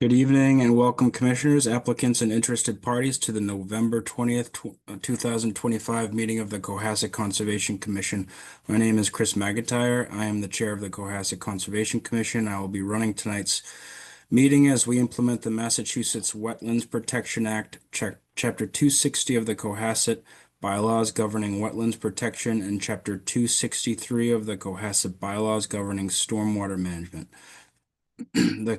Good evening and welcome commissioners, applicants, and interested parties to the November 20th, 2025 meeting of the Cohasset Conservation Commission. My name is Chris McIntyre. I am the chair of the Cohasset Conservation Commission. I will be running tonight's meeting as we implement the Massachusetts Wetlands Protection Act, Chapter 260 of the Cohasset Bylaws governing wetlands protection, and Chapter 263 of the Cohasset Bylaws governing stormwater management. The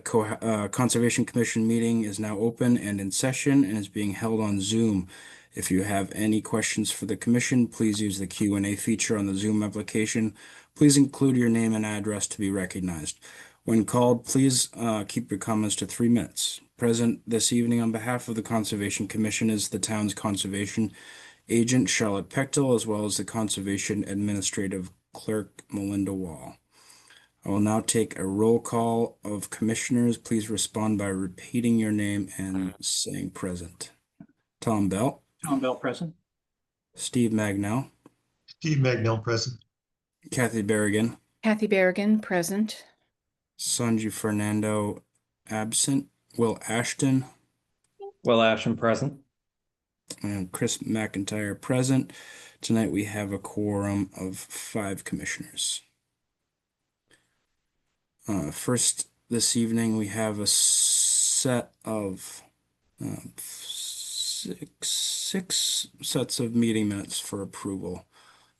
Conservation Commission meeting is now open and in session and is being held on Zoom. If you have any questions for the commission, please use the Q&A feature on the Zoom application. Please include your name and address to be recognized. When called, please keep your comments to 3 minutes. Present this evening on behalf of the Conservation Commission is the town's conservation agent, Charlotte Pechtel, as well as the Conservation Administrative Clerk, Melinda Wall. I will now take a roll call of commissioners. Please respond by repeating your name and saying present. Tom Bell. Tom Bell, present. Steve Magnell. Steve Magnell, present. Kathy Berrigan. Kathy Berrigan, present. Sanju Fernando, absent. Will Ashton. Will Ashton, present. And Chris McIntyre, present. Tonight we have a quorum of 5 commissioners. First, this evening, we have a set of 6 sets of meeting minutes for approval.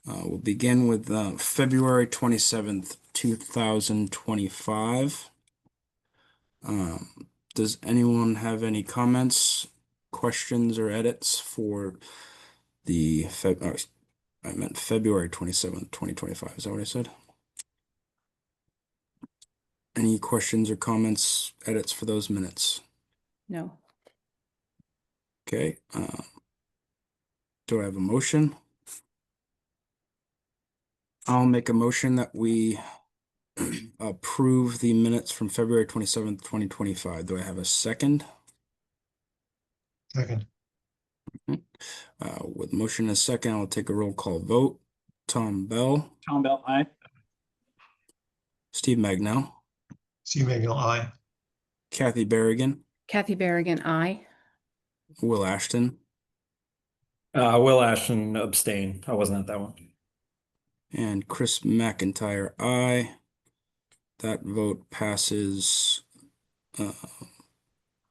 We'll begin with February 27th, 2025. Does anyone have any comments, questions, or edits for the I meant February 27th, 2025. Is that what I said? Any questions or comments, edits for those minutes? No. Okay. Do I have a motion? I'll make a motion that we approve the minutes from February 27th, 2025. Do I have a second? Second. With motion and a second, I'll take a roll call vote. Tom Bell. Tom Bell, aye. Steve Magnell. Steve Magnell, aye. Kathy Berrigan. Kathy Berrigan, aye. Will Ashton. Will Ashton, abstain. I wasn't at that one. And Chris McIntyre, aye. That vote passes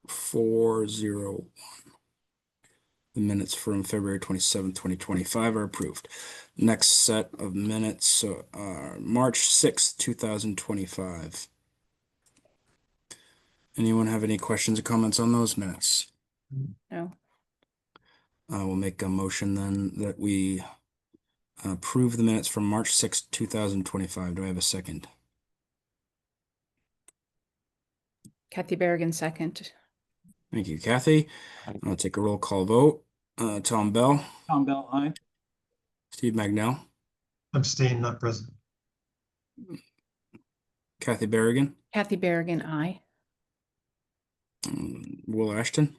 4-0-1. The minutes from February 27th, 2025 are approved. Next set of minutes are March 6th, 2025. Anyone have any questions or comments on those minutes? No. I will make a motion then that we approve the minutes from March 6th, 2025. Do I have a second? Kathy Berrigan, second. Thank you, Kathy. I'll take a roll call vote. Tom Bell. Tom Bell, aye. Steve Magnell. Abstain, not present. Kathy Berrigan. Kathy Berrigan, aye. Will Ashton.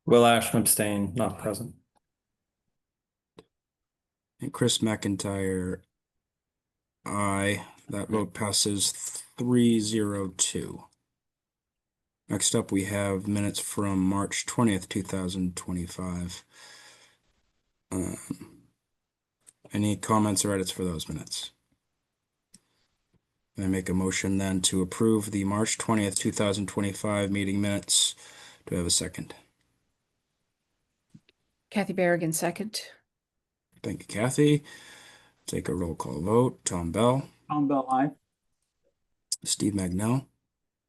Will Ashton, abstain, not present. And Chris McIntyre, aye. That vote passes 3-0-2. Next up, we have minutes from March 20th, 2025. Any comments or edits for those minutes? I make a motion then to approve the March 20th, 2025 meeting minutes. Do I have a second? Kathy Berrigan, second. Thank you, Kathy. Take a roll call vote. Tom Bell. Tom Bell, aye. Steve Magnell.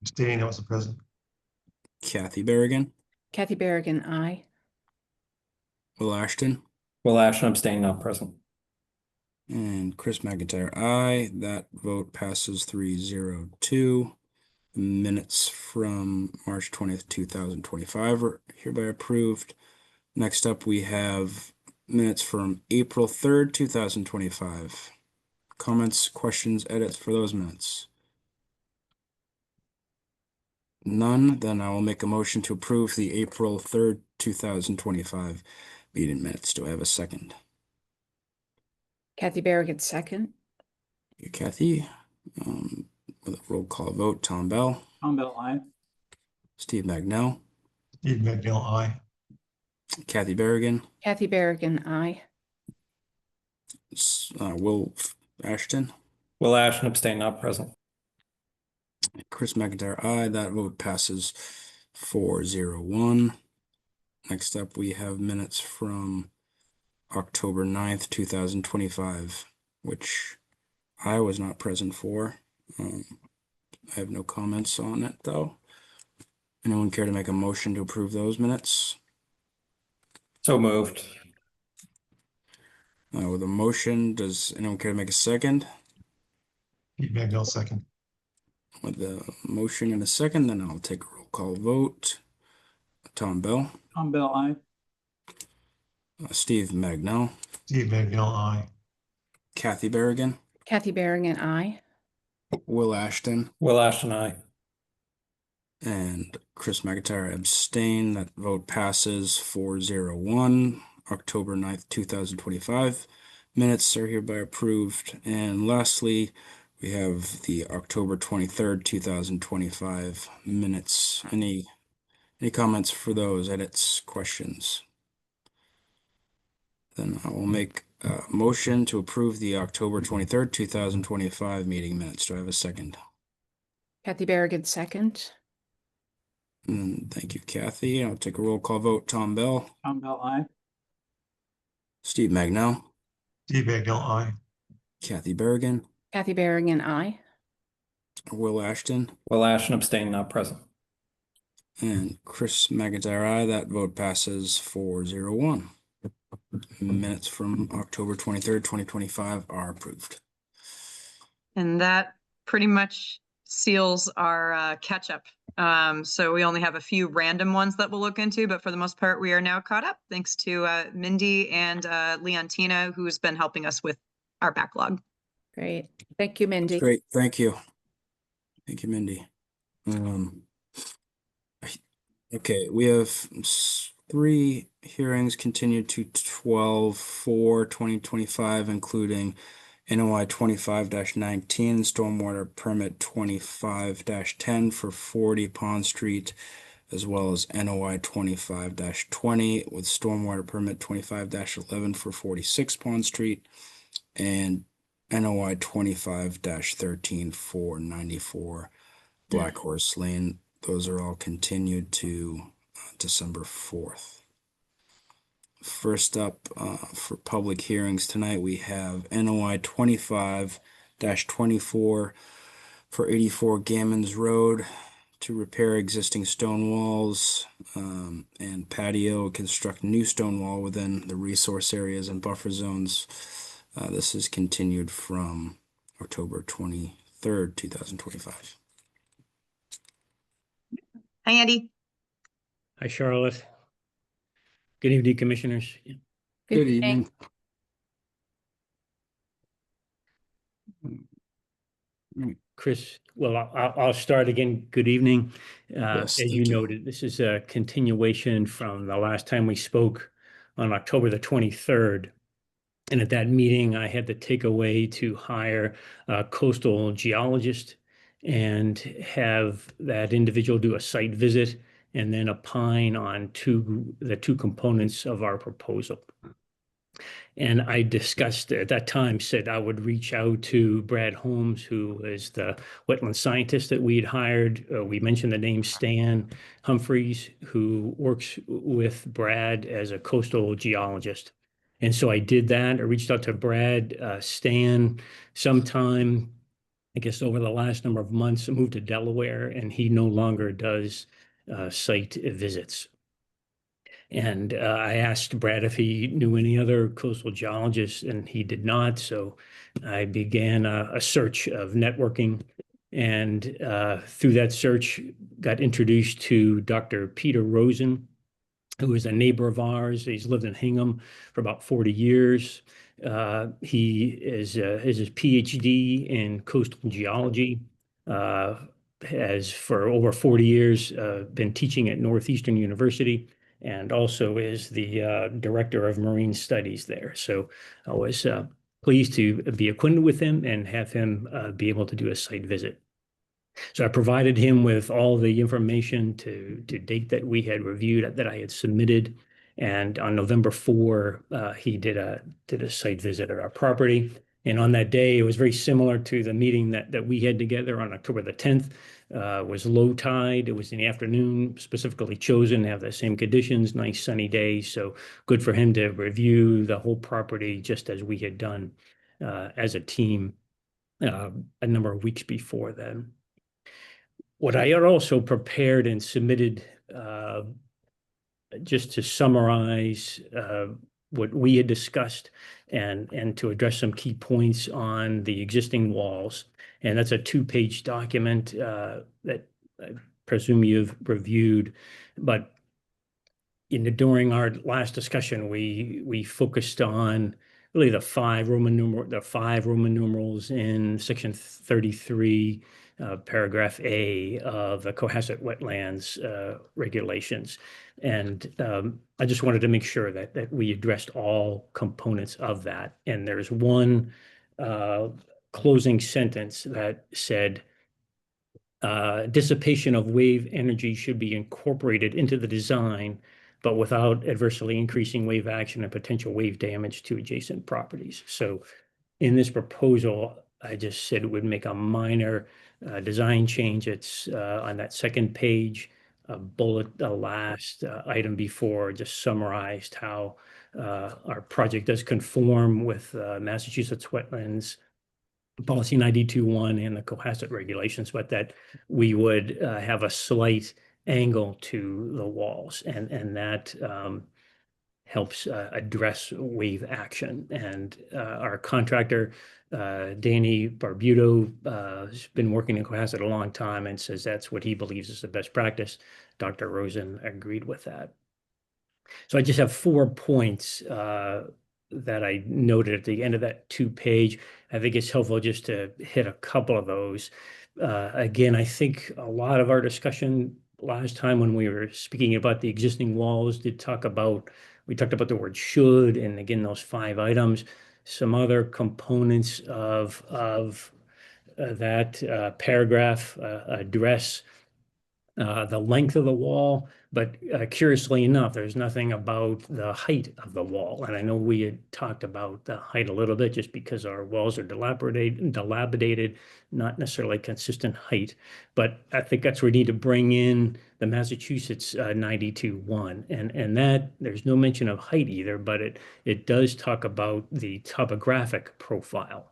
Abstain, I wasn't present. Kathy Berrigan. Kathy Berrigan, aye. Will Ashton. Will Ashton, abstain, not present. And Chris McIntyre, aye. That vote passes 3-0-2. Minutes from March 20th, 2025 are hereby approved. Next up, we have minutes from April 3rd, 2025. Comments, questions, edits for those minutes? None. Then I will make a motion to approve the April 3rd, 2025 meeting minutes. Do I have a second? Kathy Berrigan, second. Thank you, Kathy. With a roll call vote, Tom Bell. Tom Bell, aye. Steve Magnell, Steve Magnell, aye. Kathy Berrigan, Kathy Berrigan, aye. Will Ashton, Will Ashton abstain, not present. Chris McIntyre, aye. That vote passes 4-0-1. Next up, we have minutes from October 9th, 2025, which I was not present for. I have no comments on it, though. Anyone care to make a motion to approve those minutes? So moved. With a motion, does anyone care to make a second? Steve Magnell, second. With the motion and a second, then I'll take a roll call vote. Tom Bell, Tom Bell, aye. Steve Magnell, Steve Magnell, aye. Kathy Berrigan, Kathy Berrigan, aye. Will Ashton, Will Ashton, aye. and Chris McIntyre abstain. That vote passes 4-0-1. October 9th, 2025. Minutes are hereby approved. And lastly, we have the October 23rd, 2025 minutes. Any comments for those edits, questions? Then I will make a motion to approve the October 23rd, 2025 meeting minutes. Do I have a second? Kathy Berrigan, second. Thank you, Kathy. I'll take a roll call vote. Tom Bell, Tom Bell, aye. Steve Magnell, Steve Magnell, aye. Kathy Berrigan, Kathy Berrigan, aye. Will Ashton, Will Ashton abstain, not present. and Chris McIntyre, aye. That vote passes 4-0-1. Minutes from October 23rd, 2025 are approved. And that pretty much seals our catch up. So we only have a few random ones that we'll look into, but for the most part, we are now caught up thanks to Mindy and Leontina, who's been helping us with our backlog. Great. Thank you, Mindy. Great, thank you. Thank you, Mindy. Okay, we have 3 hearings continued to 12/4/2025, including NOI 25-19, Stormwater Permit 25-10 for 40 Pond Street, as well as NOI 25-20 with Stormwater Permit 25-11 for 46 Pond Street, and NOI 25-13 for 94 Black Horse Lane. Those are all continued to December 4th. First up, for public hearings tonight, we have NOI 25-24 for 84 Gammons Road to repair existing stone walls and patio, construct new stone wall within the resource areas and buffer zones. This is continued from October 23rd, 2025. Hi, Andy. Hi, Charlotte. Good evening, Commissioners. Good evening. Chris, well, I'll start again. Good evening. Yes, As you thank you. noted, this is a continuation from the last time we spoke on October the 23rd. And at that meeting, I had the takeaway to hire a coastal geologist and have that individual do a site visit and then opine on the two components of our proposal. And I discussed at that time, said I would reach out to Brad Holmes, who is the wetland scientist that we'd hired. We mentioned the name Stan Humphreys, who works with Brad as a coastal geologist. And so I did that. I reached out to Brad. Stan, sometime, I guess over the last number of months, moved to Delaware, and he no longer does site visits. And I asked Brad if he knew any other coastal geologists, and he did not. So I began a search of networking, and through that search, got introduced to Dr. Peter Rosen, who is a neighbor of ours. He's lived in Hingham for about 40 years. He has his PhD in coastal geology, has for over 40 years been teaching at Northeastern University, and also is the director of marine studies there. So I was pleased to be acquainted with him and have him be able to do a site visit. So I provided him with all the information to date that we had reviewed, that I had submitted. And on November 4, he did a site visit at our property. And on that day, it was very similar to the meeting that we had together on October the 10th. Was low tide. It was in the afternoon, specifically chosen to have the same conditions, nice sunny day. So good for him to review the whole property just as we had done as a team a number of weeks before then. What I had also prepared and submitted, just to summarize what we had discussed and to address some key points on the existing walls. And that's a 2-page document that I presume you've reviewed. But during our last discussion, we focused on really the five Roman numerals in section 33, paragraph A of the Cohasset Wetlands regulations. And I just wanted to make sure that we addressed all components of that. And there's one closing sentence that said, dissipation of wave energy should be incorporated into the design, but without adversely increasing wave action and potential wave damage to adjacent properties. So in this proposal, I just said it would make a minor design change. It's on that second page, a bullet, the last item before, just summarized how our project does conform with Massachusetts Wetlands Policy 92.1 and the Cohasset regulations, but that we would have a slight angle to the walls, and that helps address wave action. And our contractor, Danny Barbuto, has been working in Cohasset a long time and says that's what he believes is the best practice. Dr. Rosen agreed with that. So I just have 4 points that I noted at the end of that 2-page. I think it's helpful just to hit a couple of those. Again, I think a lot of our discussion last time when we were speaking about the existing walls we talked about the word should, and again, those 5 items. Some other components of that paragraph address the length of the wall, but curiously enough, there's nothing about the height of the wall. And I know we had talked about the height a little bit just because our walls are dilapidated, not necessarily consistent height. But I think that's where we need to bring in the Massachusetts 92.1. And that there's no mention of height either, but it does talk about the topographic profile.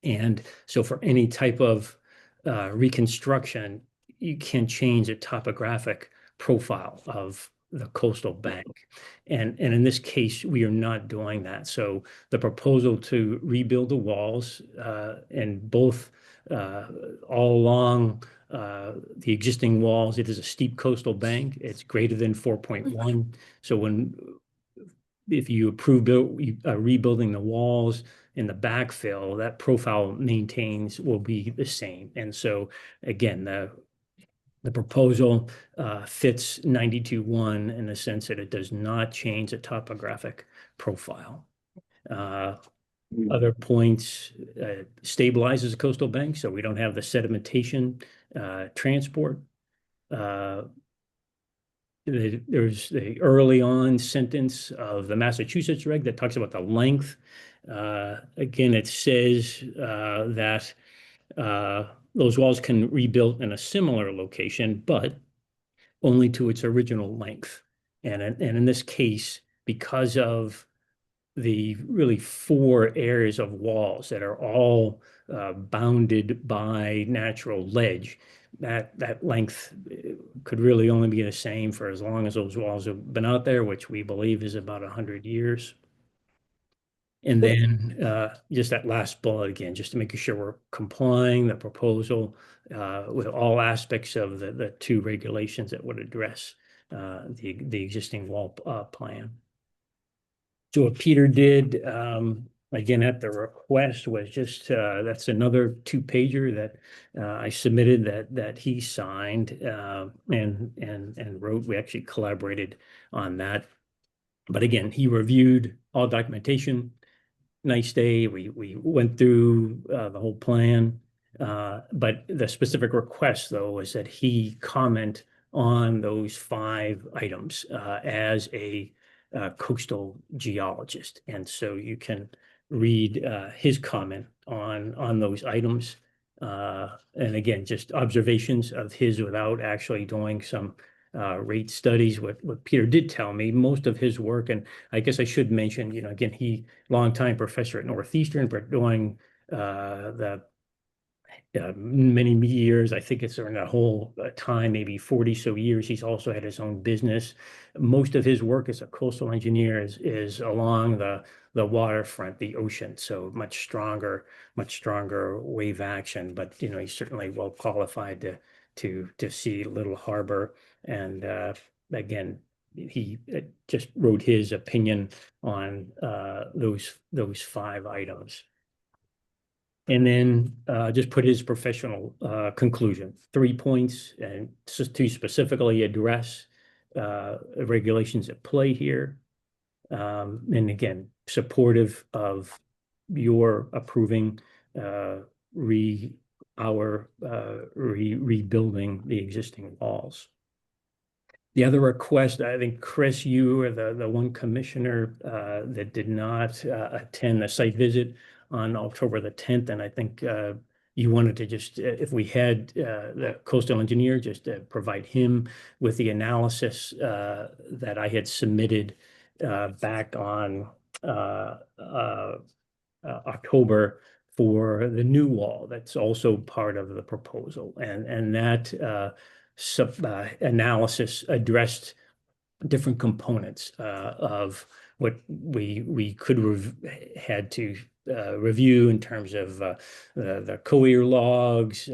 And so for any type of reconstruction, you can change the topographic profile of the coastal bank. And in this case, we are not doing that. So the proposal to rebuild the walls and both all along the existing walls, it is a steep coastal bank. It's greater than 4.1. So if you approve rebuilding the walls in the backfill, that profile will be the same. And so again, the proposal fits 92.1 in the sense that it does not change the topographic profile. Other points, stabilizes the coastal bank, so we don't have the sedimentation transport. There's the early on sentence of the Massachusetts reg that talks about the length. Again, it says that those walls can rebuild in a similar location, but only to its original length. And in this case, because of the really 4 areas of walls that are all bounded by natural ledge, that length could really only be the same for as long as those walls have been out there, which we believe is about 100 years. And then just that last bullet again, just to make sure we're complying the proposal with all aspects of the 2 regulations that would address the existing wall plan. So what Peter did, again, at the request was just, that's another 2-pager that I submitted that he signed and wrote. We actually collaborated on that. But again, he reviewed all documentation. Nice day. We went through the whole plan. But the specific request, though, was that he comment on those 5 items as a coastal geologist. And so you can read his comment on those items. And again, just observations of his without actually doing some rate studies. What Peter did tell me, most of his work, and I guess I should mention, you know, again, he longtime professor at Northeastern, but doing the many years, I think it's during that whole time, maybe 40 so years, he's also had his own business. Most of his work as a coastal engineer is along the waterfront, the ocean, so much stronger wave action. But you know, he's certainly well qualified to see Little Harbor. And again, he just wrote his opinion on those 5 items. And then just put his professional conclusion, 3 points, and just to specifically address regulations at play here. And again, supportive of your approving rebuilding the existing walls. The other request, I think, Chris, you are the one commissioner that did not attend the site visit on October the 10th. And I think you wanted to just, if we had the coastal engineer, just provide him with the analysis that I had submitted back on October for the new wall. That's also part of the proposal. And that analysis addressed different components of what we could had to review in terms of the COIR logs,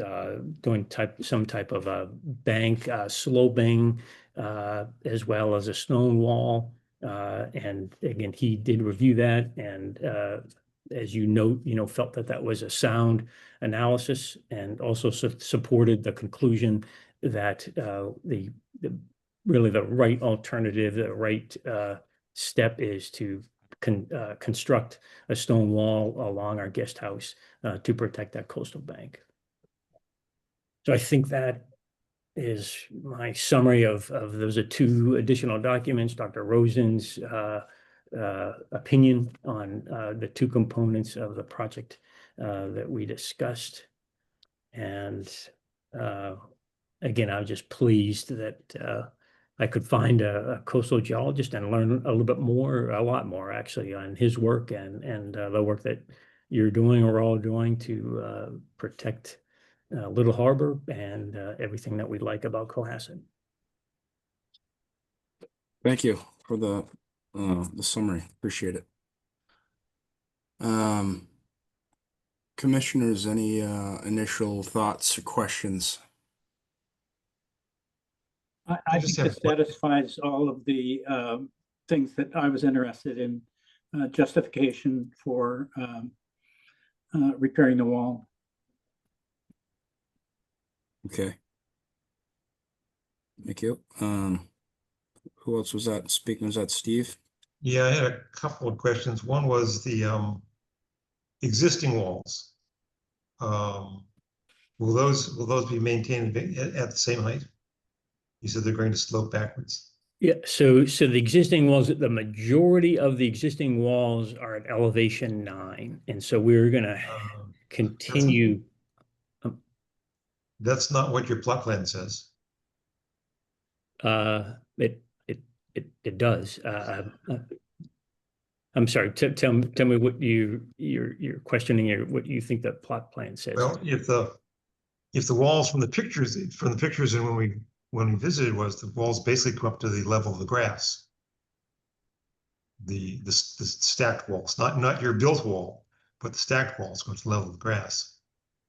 doing some type of a bank sloping, as well as a stone wall. And again, he did review that, and as you note, felt that was a sound analysis, and also supported the conclusion that really the right alternative, the right step is to construct a stone wall along our guest house to protect that coastal bank. So I think that is my summary of those are 2 additional documents, Dr. Rosen's opinion on the 2 components of the project that we discussed. And again, I'm just pleased that I could find a coastal geologist and learn a lot more actually, on his work and the work that you're doing or all doing to protect Little Harbor and everything that we like about Cohasset. Thank you for the summary. Appreciate it. Commissioners, any initial thoughts or questions? I just think have this satisfies all of the things that I was interested in, justification for repairing the wall. Okay. Thank you. Who else was that speaking? Was that Steve? Yeah, I had a couple of questions. One was the existing walls. Will those be maintained at the same height? You said they're going to slope backwards. Yeah, so the existing walls, the majority of the existing walls are at elevation 9. And so we're going to continue. That's not what your plot plan says. It does. I'm sorry, tell me what you're questioning, or what you think the plot plan says. Well, if the walls from the pictures and when we visited was the walls basically go up to the level of the grass. The stacked walls, not your built wall, but the stacked walls go to the level of the grass.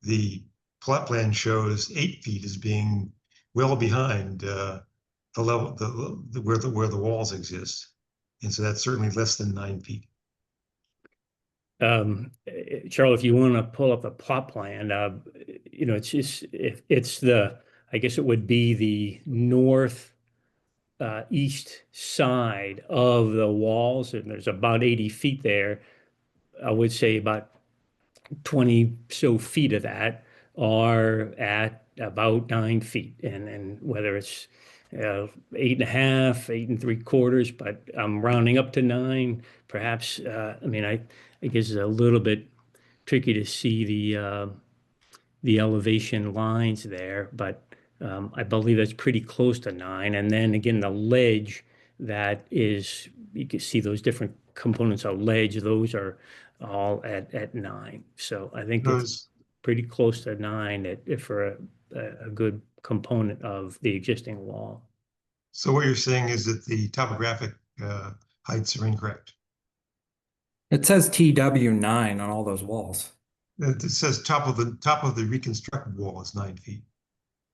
The plot plan shows 8 feet as being well behind the level where the walls exist, and so that's certainly less than 9 feet. Charlie, if you want to pull up the plot plan, it's just it's I guess it would be the north east side of the walls, and there's about 80 feet there. I would say about 20 so feet of that are at about 9 feet. And whether it's 8.5, 8.75, but I'm rounding up to 9, perhaps. I mean, I guess it's a little bit tricky to see the elevation lines there, but I believe that's pretty close to 9. And then again, the ledge that is, you can see those different components of ledge, those are all at 9. So I think it's Those, pretty close to 9 for a good component of the existing wall. so what you're saying is that the topographic heights are incorrect. It says TW9 on all those walls. It says top of the reconstructed wall is 9 feet.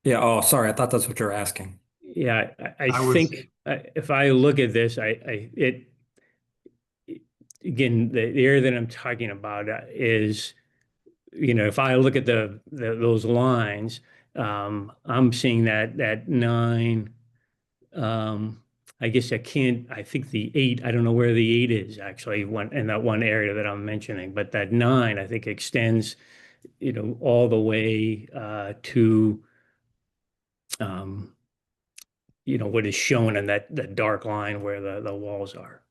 Yeah, oh, sorry, I thought that's what you're asking. Yeah, I I was- think if I look at this, again, the area that I'm talking about is, if I look at those lines, I'm seeing that 9. I guess I think the 8, I don't know where the 8 is actually in that one area that I'm mentioning, but that 9, I think extends, all the way to, what is shown in that dark line where the walls are.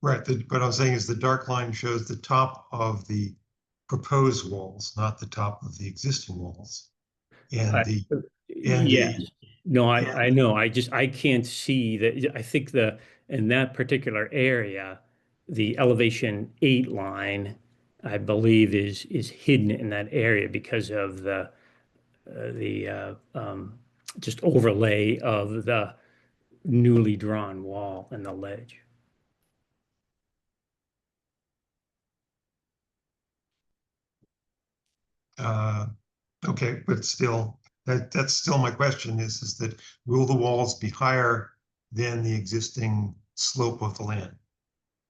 Right, what I'm saying is the dark line shows the top of the proposed walls, not the top of the existing walls. And I- the, Yes. No, I and- know. I can't see that. I think in that particular area, the elevation 8 line, I believe is hidden in that area because of the just overlay of the newly drawn wall and the ledge. okay, but still, that's still my question is that will the walls be higher than the existing slope of the land?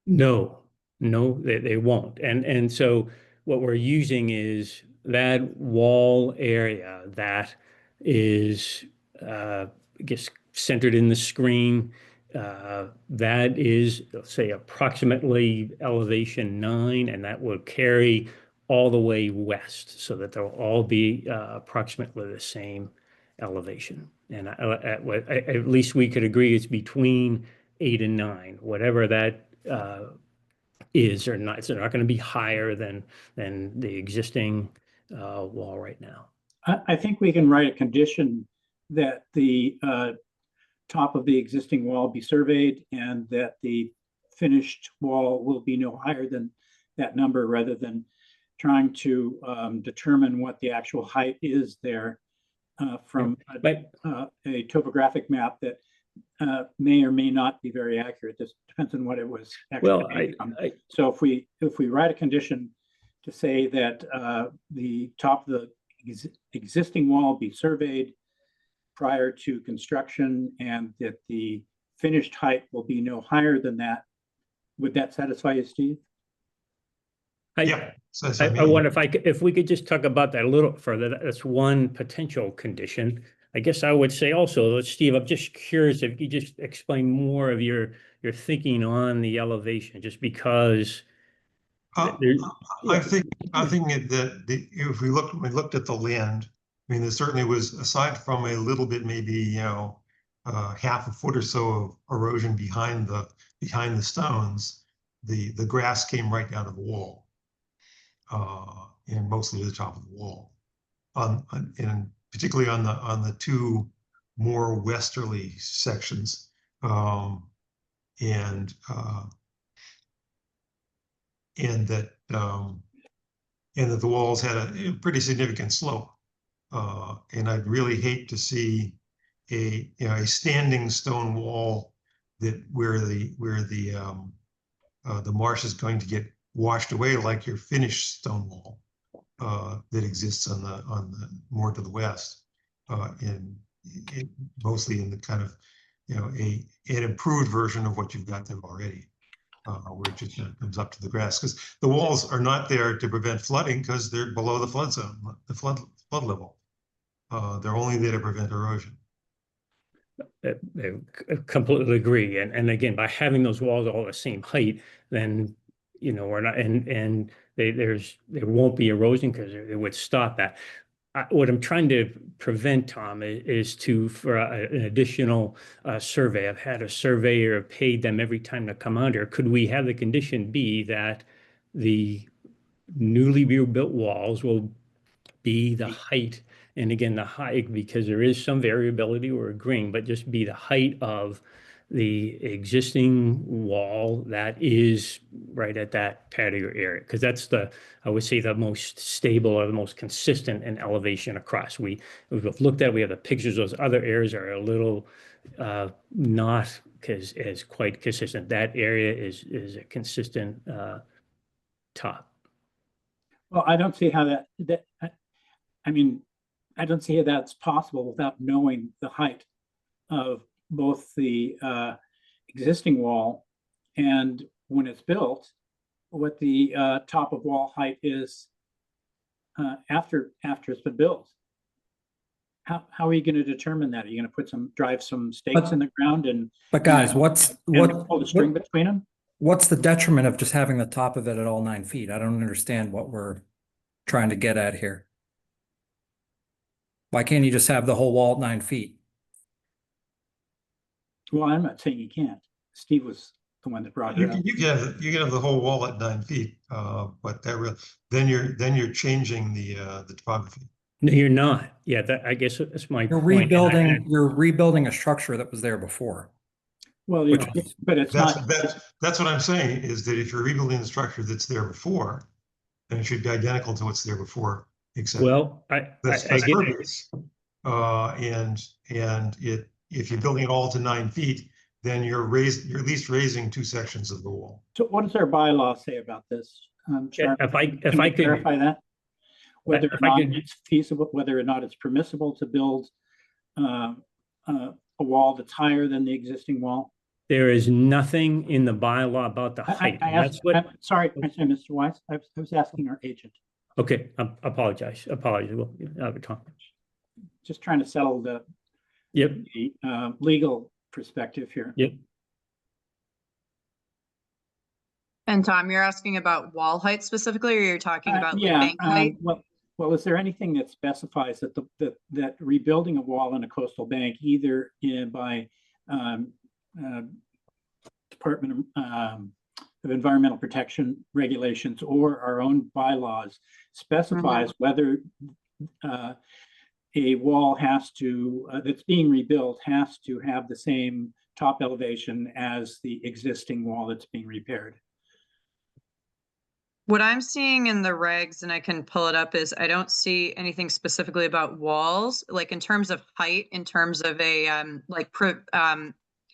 No, they won't. And so what we're using is that wall area that is, I guess, centered in the screen. That is, let's say, approximately elevation 9, and that will carry all the way west so that they'll all be approximately the same elevation. And at least we could agree it's between 8 and 9, whatever that is or not. So they're not going to be higher than the existing wall right now. I think we can write a condition that the top of the existing wall be surveyed and that the finished wall will be no higher than that number, rather than trying to determine what the actual height is there from a topographic map that may or may not be very accurate. This depends on what it was actually Well, made from. So if we write a condition to say that the top of the existing wall be surveyed prior to construction and that the finished height will be no higher than that, would that satisfy you, Steve? Yeah. I wonder if we could just talk about that a little further. That's one potential condition. I guess I would say also, Steve, I'm just curious if you could just explain more of your thinking on the elevation, just because. I think that if we looked at the land, I mean, there certainly was, aside from a little bit, maybe, half a foot or so of erosion behind the stones, the grass came right down to the wall. And mostly to the top of the wall, and particularly on the two more westerly sections, and that the walls had a pretty significant slope, and I'd really hate to see a standing stone wall where the marsh is going to get washed away like your finished stone wall that exists on the more to the west, and mostly in the kind of an improved version of what you've got there already, where it just comes up to the grass, because the walls are not there to prevent flooding because they're below the flood zone, the flood level. They're only there to prevent erosion. I completely agree. And again, by having those walls all the same height, then we're not, and there won't be erosion because it would stop that. what I'm trying to prevent, Tom, is for an additional survey. I've had a surveyor paid them every time to come out here. Could we have the condition be that the newly rebuilt walls will be the height? And again, the height, because there is some variability, we're agreeing, but just be the height of the existing wall that is right at that patio area. Because that's I would say, the most stable or the most consistent in elevation across. We've looked at, we have the pictures, those other areas are a little not as quite consistent. That area is a consistent top. Well, I don't see how I mean, I don't see how that's possible without knowing the height of both the existing wall and when it's built, what the top of wall height is after it's been built. How are you going to determine that? Are you going to drive some stakes in the ground and But guys, pull the string between them? what's the detriment of just having the top of it at all 9 feet? I don't understand what we're trying to get at here. Why can't you just have the whole wall at 9 feet? Well, I'm not saying you can't. Steve was the one that brought it up. You can have the whole wall at 9 feet, but then you're changing the topography. No, you're not. Yeah, I guess that's my You're point. you're rebuilding a structure that was there before. Well, but it's not. That's what I'm saying, is that if you're rebuilding the structure that's there before, then it should be identical to what's there before, except Well, that's pervious. If you're building it all to 9 feet, then you're at least raising 2 sections of the wall. So what does our bylaw say about this? Sharon, if I can you could clarify that? Whether or if I not could- it's feasible, whether or not it's permissible to build a wall that's higher than the existing wall? there is nothing in the bylaw about the height. I That's asked, what. I'm sorry, Mr. Weiss, I was asking our agent, Okay, I apologize. Well, Tom. just trying to settle the Yep. legal perspective here. Yep. And Tom, you're asking about wall height specifically, or you're talking about like Yeah, bank height? well, is there anything that specifies that that rebuilding a wall in a coastal bank, either by Department of Environmental Protection regulations or our own bylaws, specifies whether a wall that's being rebuilt has to have the same top elevation as the existing wall that's being repaired? What I'm seeing in the regs, and I can pull it up, is I don't see anything specifically about walls, like in terms of height, in terms of a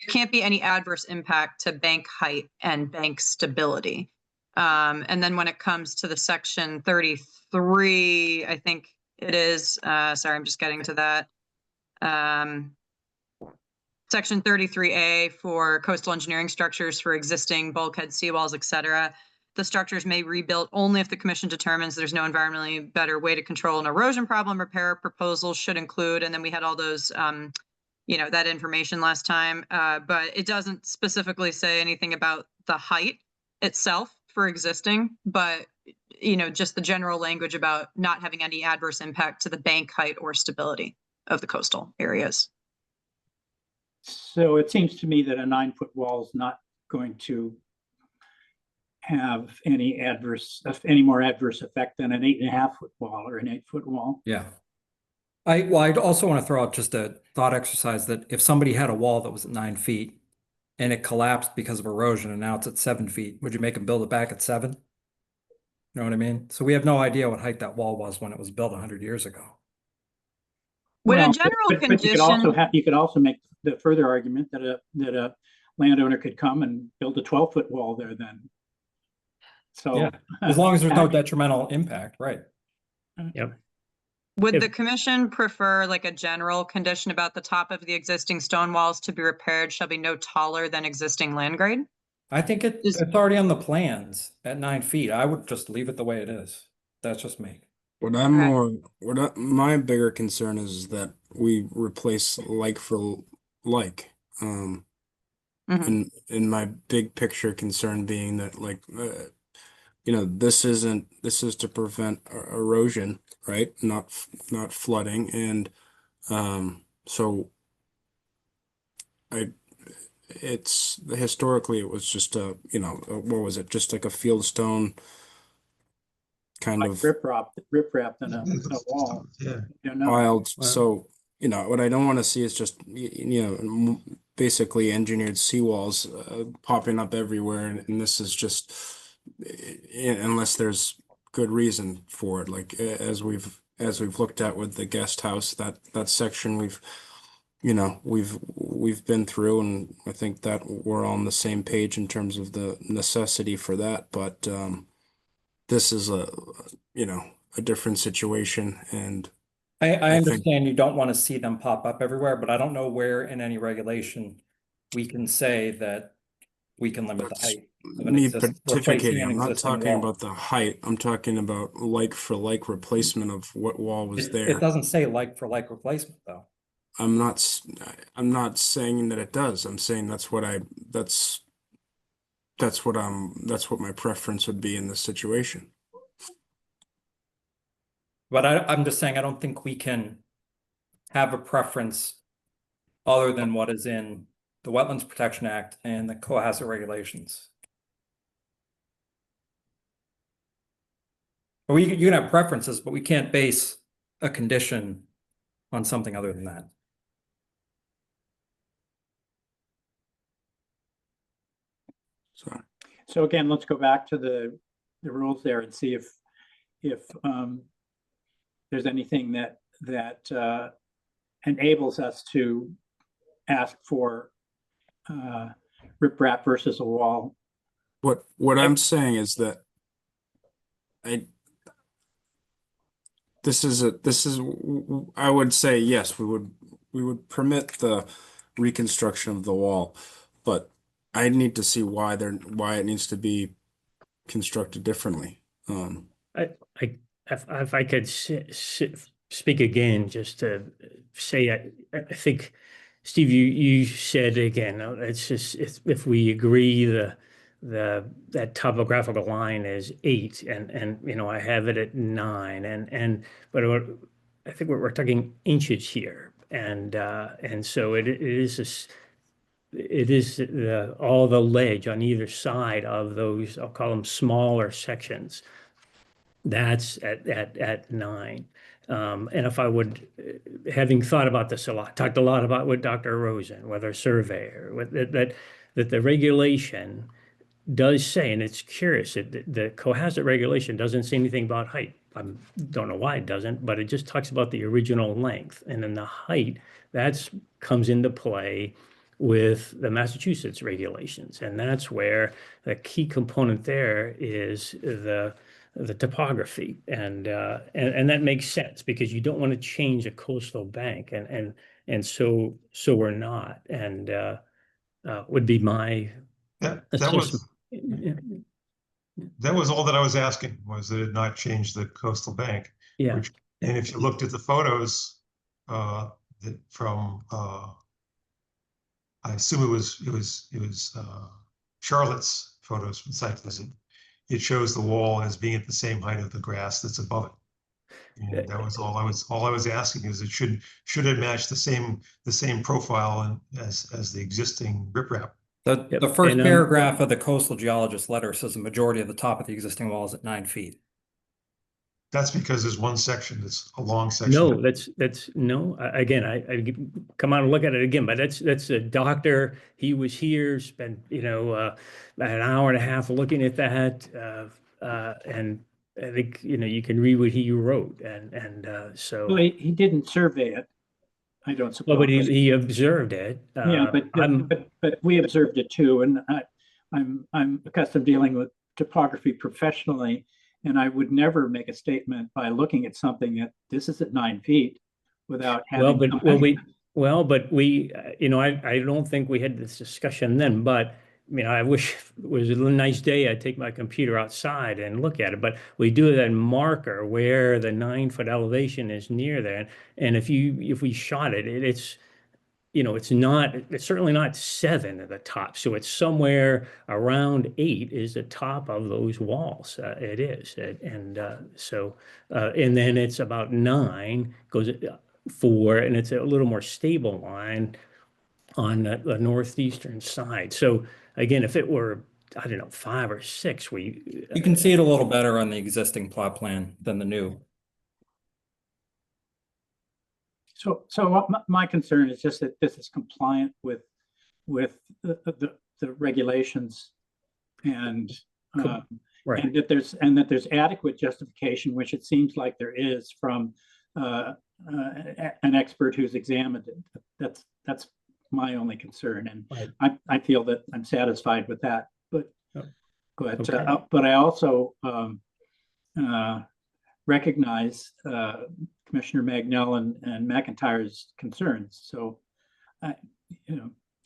there can't be any adverse impact to bank height and bank stability. And then when it comes to the section 33, I think it is, sorry, I'm just getting to that. Section 33A for coastal engineering structures for existing bulkhead seawalls, et cetera. The structures may be rebuilt only if the commission determines there's no environmentally better way to control an erosion problem. Repair proposals should include, and then we had all those, that information last time, but it doesn't specifically say anything about the height itself for existing, but, just the general language about not having any adverse impact to the bank height or stability of the coastal areas. So it seems to me that a 9-foot wall is not going to have any more adverse effect than an 8.5-foot wall or an 8-foot wall. Yeah. I'd also want to throw out just a thought exercise that if somebody had a wall that was at 9 feet and it collapsed because of erosion and now it's at 7 feet, would you make them build it back at 7? You know what I mean? So we have no idea what height that wall was when it was built 100 years ago. Would Well, a general but condition? you could also make the further argument that a landowner could come and build a 12-foot wall there then. So Yeah, as long as there's no detrimental impact, right? Yep. Would If- the commission prefer like a general condition about the top of the existing stone walls to be repaired shall be no taller than existing land grade? I think it's already on the plans at 9 feet. I would just leave it the way it is. That's just me. My bigger concern is that we replace like for like. In my big picture concern being that this is to prevent erosion. right? Not flooding. And so it's historically it was just what was it? Just like a fieldstone kind Like of riprap than a wall. Yeah. You know, wild. Wow. So, what I don't want to see is just, basically engineered seawalls popping up everywhere. And this is just, unless there's good reason for it. Like as we've looked at with the guest house, that section we've been through, and I think that we're on the same page in terms of the necessity for that. But this is a different situation, and I I think understand you don't want to see them pop up everywhere, but I don't know where in any regulation we can say that we can limit the that's height of an me replacing pontificating. an I'm not existing talking wall. about the height. I'm talking about like for like replacement of what wall was It there. doesn't say like for like replacement though. I'm not saying that it does. I'm saying that's what my preference would be in this situation. But I'm just saying I don't think we can have a preference other than what is in the Wetlands Protection Act and the Cohasset regulations. Or you can have preferences, but we can't base a condition on something other than that. So so again, let's go back to the rules there and see if there's anything that enables us to ask for riprap versus a wall. what I'm saying is that I would say yes, we would permit the reconstruction of the wall, but I need to see why it needs to be constructed differently. If I could speak again, just to say, I think, Steve, you said again, it's just if we agree that topographical line is 8 and I have it at 9 but I think we're talking inches here and so it is all the ledge on either side of those, I'll call them smaller sections. That's at 9. And if I would, having thought about this a lot, talked a lot about with Dr. Rosen, whether surveyor, that the regulation does say, and it's curious, the Cohasset regulation doesn't say anything about height. I don't know why it doesn't, but it just talks about the original length. And then the height, comes into play with the Massachusetts regulations. And that's where the key component there is the topography. And that makes sense because you don't want to change a coastal bank. And so we're not. And would be my That assessment. was all that I was asking, was that it not change the coastal bank. Yeah. And if you looked at the photos from I assume it was Charlotte's photos from site visit, it shows the wall as being at the same height of the grass that's above it. And that was all I was asking, is it should it match the same profile as the existing riprap? The first paragraph of the coastal geologist letter says the majority of the top of the existing wall is at 9 feet. That's because there's one section that's a long section. No, that's no. Again, I come out and look at it again, but that's a doctor. He was here, spent an hour and a half looking at that, and I think you can read what he wrote, and so. Well, he didn't survey it, I don't suppose. Well, but he observed it. Yeah, but we observed it too, and I'm accustomed dealing with topography professionally, and I would never make a statement by looking at something that this is at 9 feet without having. But we, I don't think we had this discussion then, but I wish it was a nice day. I'd take my computer outside and look at it, but we do that marker where the 9 foot elevation is near there. And if we shot it, it's certainly not 7 at the top. So it's somewhere around 8 is the top of those walls. It is. And then it's about 9 goes 4, and it's a little more stable line on the northeastern side. So again, if it were, I don't know, 5 or 6, You can see it a little better on the existing plot plan than the new. So my concern is just that this is compliant with the regulations and right. and that there's adequate justification, which it seems like there is from an expert who's examined it. That's my only concern, and Right. I feel that I'm satisfied with that. But Okay. but I also recognize Commissioner Magnell and McIntyre's concerns. So, just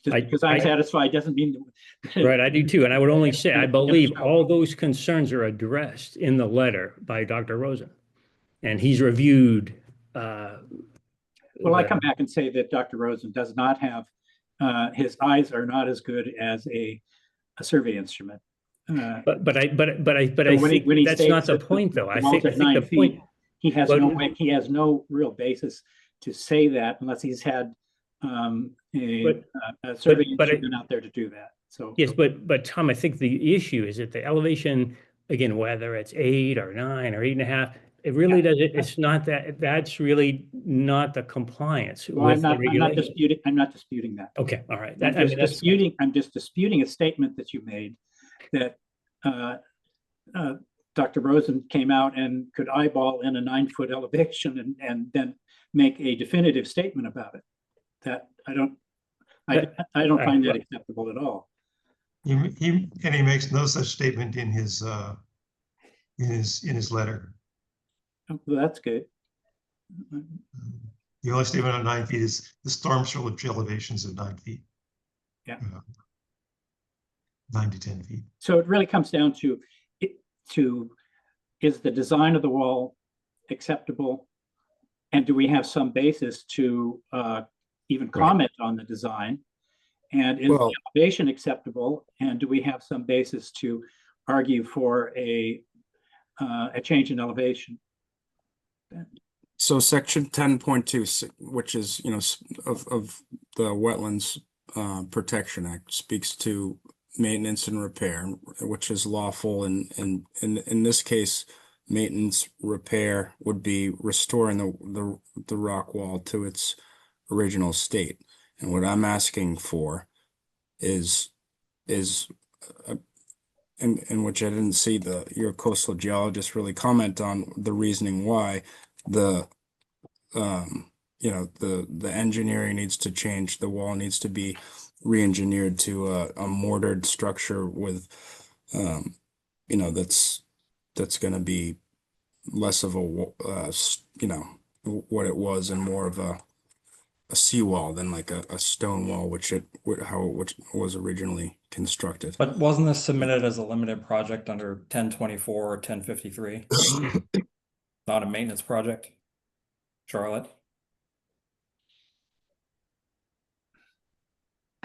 because I'm satisfied doesn't mean that. Right, I do too. And I would only say, I believe all those concerns are addressed in the letter by Dr. Rosen. And he's reviewed. Well, I come back and say that Dr. Rosen does not have, his eyes are not as good as a survey instrument. But I when think he that's not states the that point, though. I wall's think at 9 the feet, point. he has but- no way, he has no real basis to say that unless he's had a survey but instrument out there to do that. So Yes, but Tom, I think the issue is that the elevation, again, whether it's 8 or 9 or 8.5, it really it's not that's really not the compliance well, with the I'm not regulation. I'm not disputing that. Okay, all right. I'm just disputing a statement that you made that Dr. Rosen came out and could eyeball in a 9-foot elevation and then make a definitive statement about it. That I don't find that acceptable at all. He makes no such statement in his letter. Well, that's good. The only statement on 9 feet is the storm surge elevations of 9 feet. Yeah. 9 to 10 feet. So it really comes down to is the design of the wall acceptable? And do we have some basis to even comment on the design? And is the elevation acceptable? And do we have some basis to argue for a change in elevation? So section 10.2, which is, of the Wetlands Protection Act, speaks to maintenance and repair, which is lawful. And in this case, maintenance repair would be restoring the rock wall to its original state. And what I'm asking for is in which I didn't see your coastal geologist really comment on the reasoning why the engineering needs to change. The wall needs to be re-engineered to a mortared structure with, that's going to be less of a, what it was and more of a seawall than like a stone wall, which was originally constructed. But wasn't this submitted as a limited project under 1024 or 1053? Not a maintenance project, Charlotte?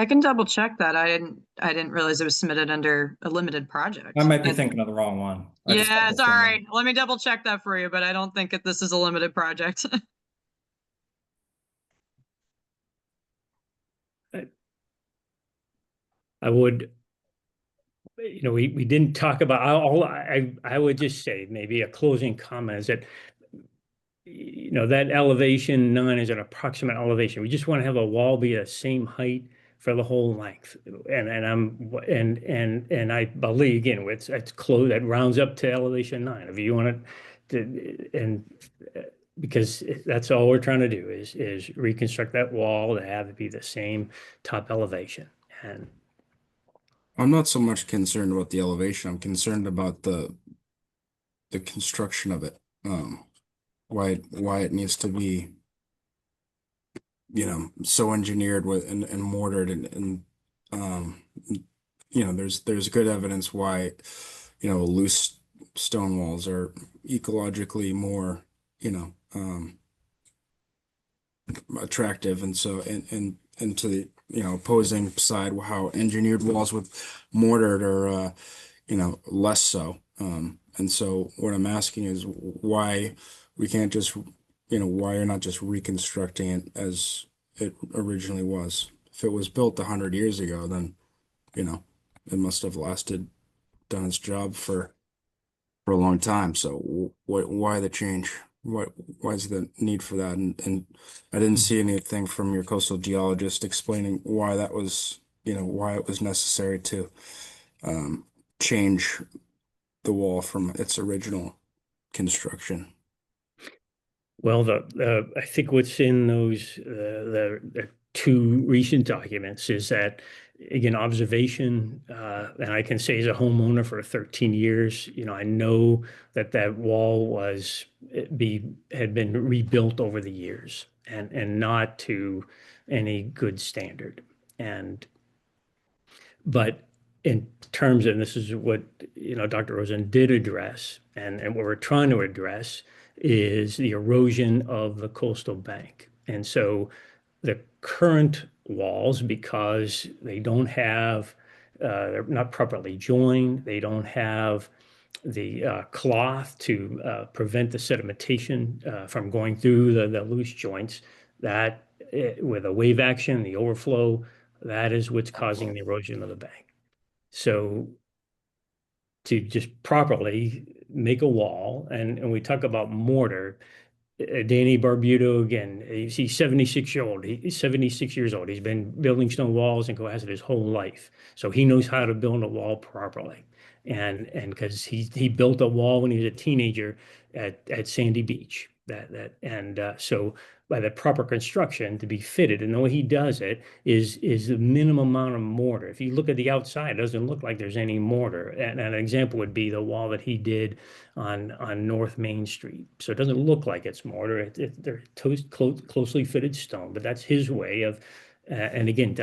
I can double check that. I didn't realize it was submitted under a limited project. I might be thinking of the wrong one. Yeah, sorry. Let me double check that for you, but I don't think this is a limited project. I would, we didn't talk about I would just say maybe a closing comment is that, that elevation 9 is an approximate elevation. We just want to have a wall be the same height for the whole length. And I believe, again, it's close, that rounds up to elevation 9. If you want because that's all we're trying to do is reconstruct that wall to have it be the same top elevation. And I'm not so much concerned about the elevation. I'm concerned about the construction of it. Why it needs to be, so engineered with and mortared and there's good evidence why, loose stone walls are ecologically more, attractive. And so, and into the, opposing side, how engineered walls with mortared are, less so. And so what I'm asking is why we can't just, why you're not just reconstructing it as it originally was. If it was built 100 years ago, then, it must have done its job for a long time. So why the change? Why is the need for that? And I didn't see anything from your coastal geologist explaining why that was, why it was necessary to change the wall from its original construction. Well, I think what's in those, the two recent documents is that, again, observation, and I can say as a homeowner for 13 years, I know that that wall had been rebuilt over the years and not to any good standard. But in terms of, and this is what, Dr. Rosen did address, and what we're trying to address is the erosion of the coastal bank. And so the current walls, because they don't have, they're not properly joined, they don't have the cloth to prevent the sedimentation from going through the loose joints, that with a wave action, the overflow, that is what's causing the erosion of the bank. So to just properly make a wall, and we talk about mortar, Danny Barbuto, again, he's 76 years old. He's 76 years old. He's been building stone walls in Cohasset his whole life. So he knows how to build a wall properly. And because he built a wall when he was a teenager at Sandy Beach. So by the proper construction to be fitted, and the way he does it is the minimum amount of mortar. If you look at the outside, it doesn't look like there's any mortar. And an example would be the wall that he did on North Main Street. So it doesn't look like it's mortar. They're closely fitted stone, but that's his way of, and again,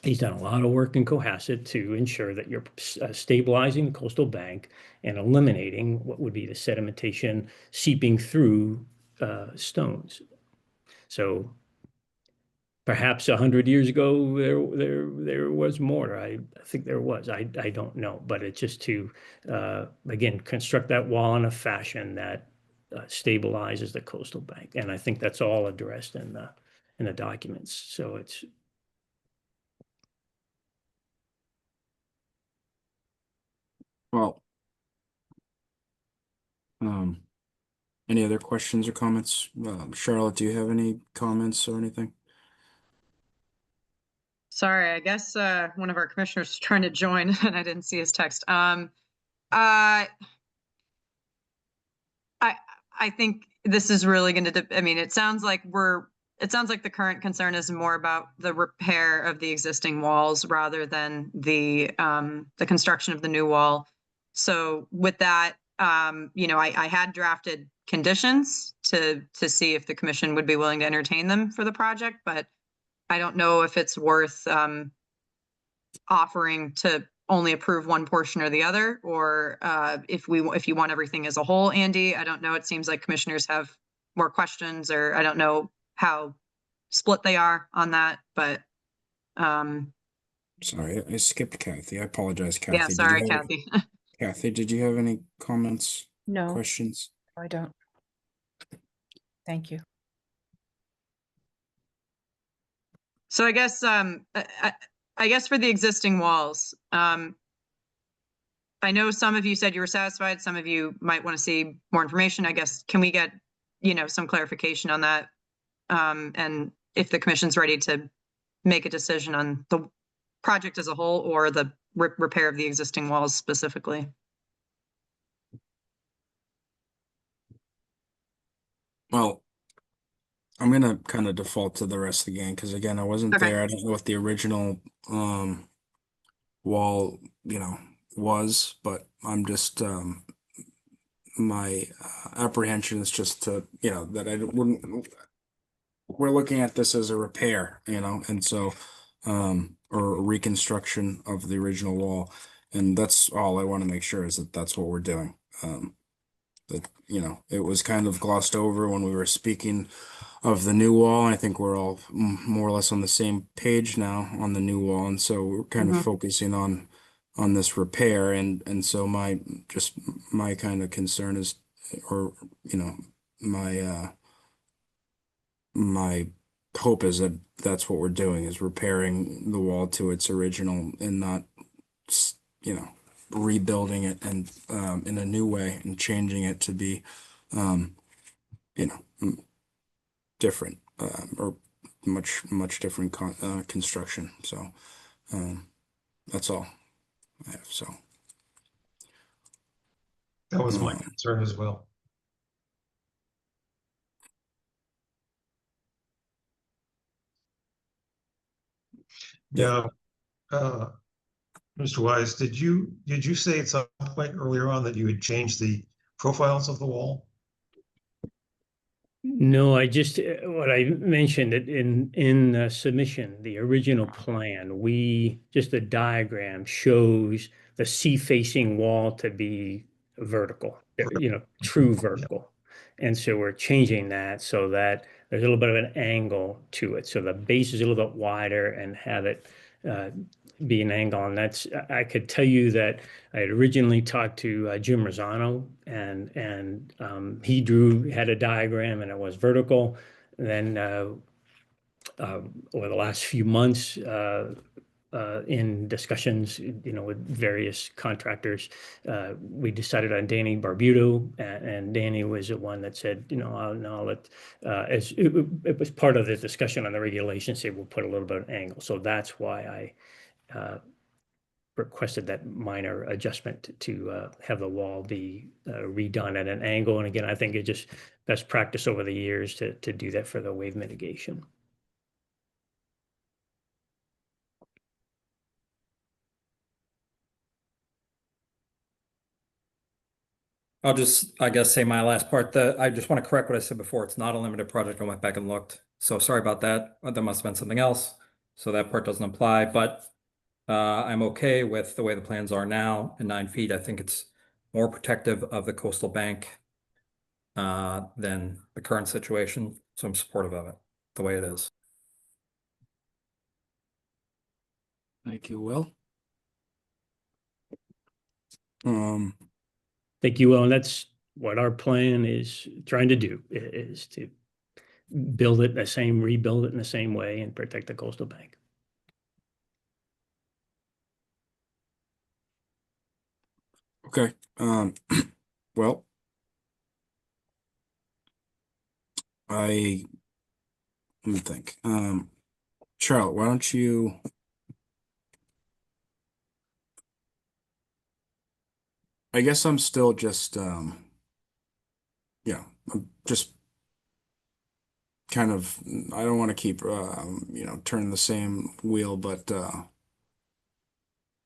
he's done a lot of work in Cohasset to ensure that you're stabilizing the coastal bank and eliminating what would be the sedimentation seeping through stones. So perhaps 100 years ago there was mortar. I think there was. I don't know, but it's just to again construct that wall in a fashion that stabilizes the coastal bank, and I think that's all addressed in the documents. So it's. Well, any other questions or comments? Charlotte, do you have any comments or anything? Sorry, I guess one of our commissioners was trying to join and I didn't see his text. I think this is really going to, I mean, it sounds like the current concern is more about the repair of the existing walls rather than the construction of the new wall. So with that, I had drafted conditions to see if the commission would be willing to entertain them for the project, but I don't know if it's worth offering to only approve one portion or the other, or if you want everything as a whole, Andy. I don't know. It seems like commissioners have more questions, or I don't know how split they are on that, but Sorry, I skipped Kathy. I apologize, Kathy. yeah, sorry, Kathy. Kathy, did you have any comments, No, questions? I don't. Thank you. So I guess I guess for the existing walls, I know some of you said you were satisfied. Some of you might want to see more information. I guess, can we get, some clarification on that? And if the commission's ready to make a decision on the project as a whole or the repair of the existing walls specifically. Well, I'm gonna kind of default to the rest of the gang because again, I wasn't Okay. there. I don't know what the original wall, was, but I'm just my apprehension is just to, that I wouldn't. We're looking at this as a repair, and so or a reconstruction of the original wall, and that's all I want to make sure is that that's what we're doing. that, it was kind of glossed over when we were speaking of the new wall. I think we're all more or less on the same page now on the new wall, and so we're kind of Mhm. focusing on this repair, and so my kind of concern is, or my hope is that that's what we're doing, is repairing the wall to its original and not s- you know rebuilding it and in a new way and changing it to be um, different, or much different construction. So that's all I have. So That was my um, concern as well. Yeah. Now, Mr. Wise, did you say at some point earlier on that you had changed the profiles of the wall? No, I just, what I mentioned it in the submission, the original plan, just the diagram shows the sea-facing wall to be vertical, true vertical. And so we're changing that so that there's a little bit of an angle to it. So the base is a little bit wider and have it be an angle. And I could tell you that I had originally talked to Jim Rosano, and he had a diagram, and it was vertical. And then over the last few months, in discussions, with various contractors, we decided on Danny Barbuto, and Danny was the one that said, no, as it was part of the discussion on the regulations, say we'll put a little bit of angle. So that's why I requested that minor adjustment to have the wall be redone at an angle. And again, I think it's just best practice over the years to do that for the wave mitigation. I'll just, I guess, say my last part. I just want to correct what I said before. It's not a limited project. I went back and looked. So sorry about that. There must have been something else. So that part doesn't apply, but I'm okay with the way the plans are now and 9 feet. I think it's more protective of the coastal bank than the current situation. So I'm supportive of it, the way it is. Thank you, Will. Um, Thank you, Will. And that's what our plan is trying to do, is to rebuild it in the same way and protect the coastal bank. okay. Well, let me think. Charlotte, why don't you? I guess I'm still just, I'm just kind of, I don't want to keep, turning the same wheel, but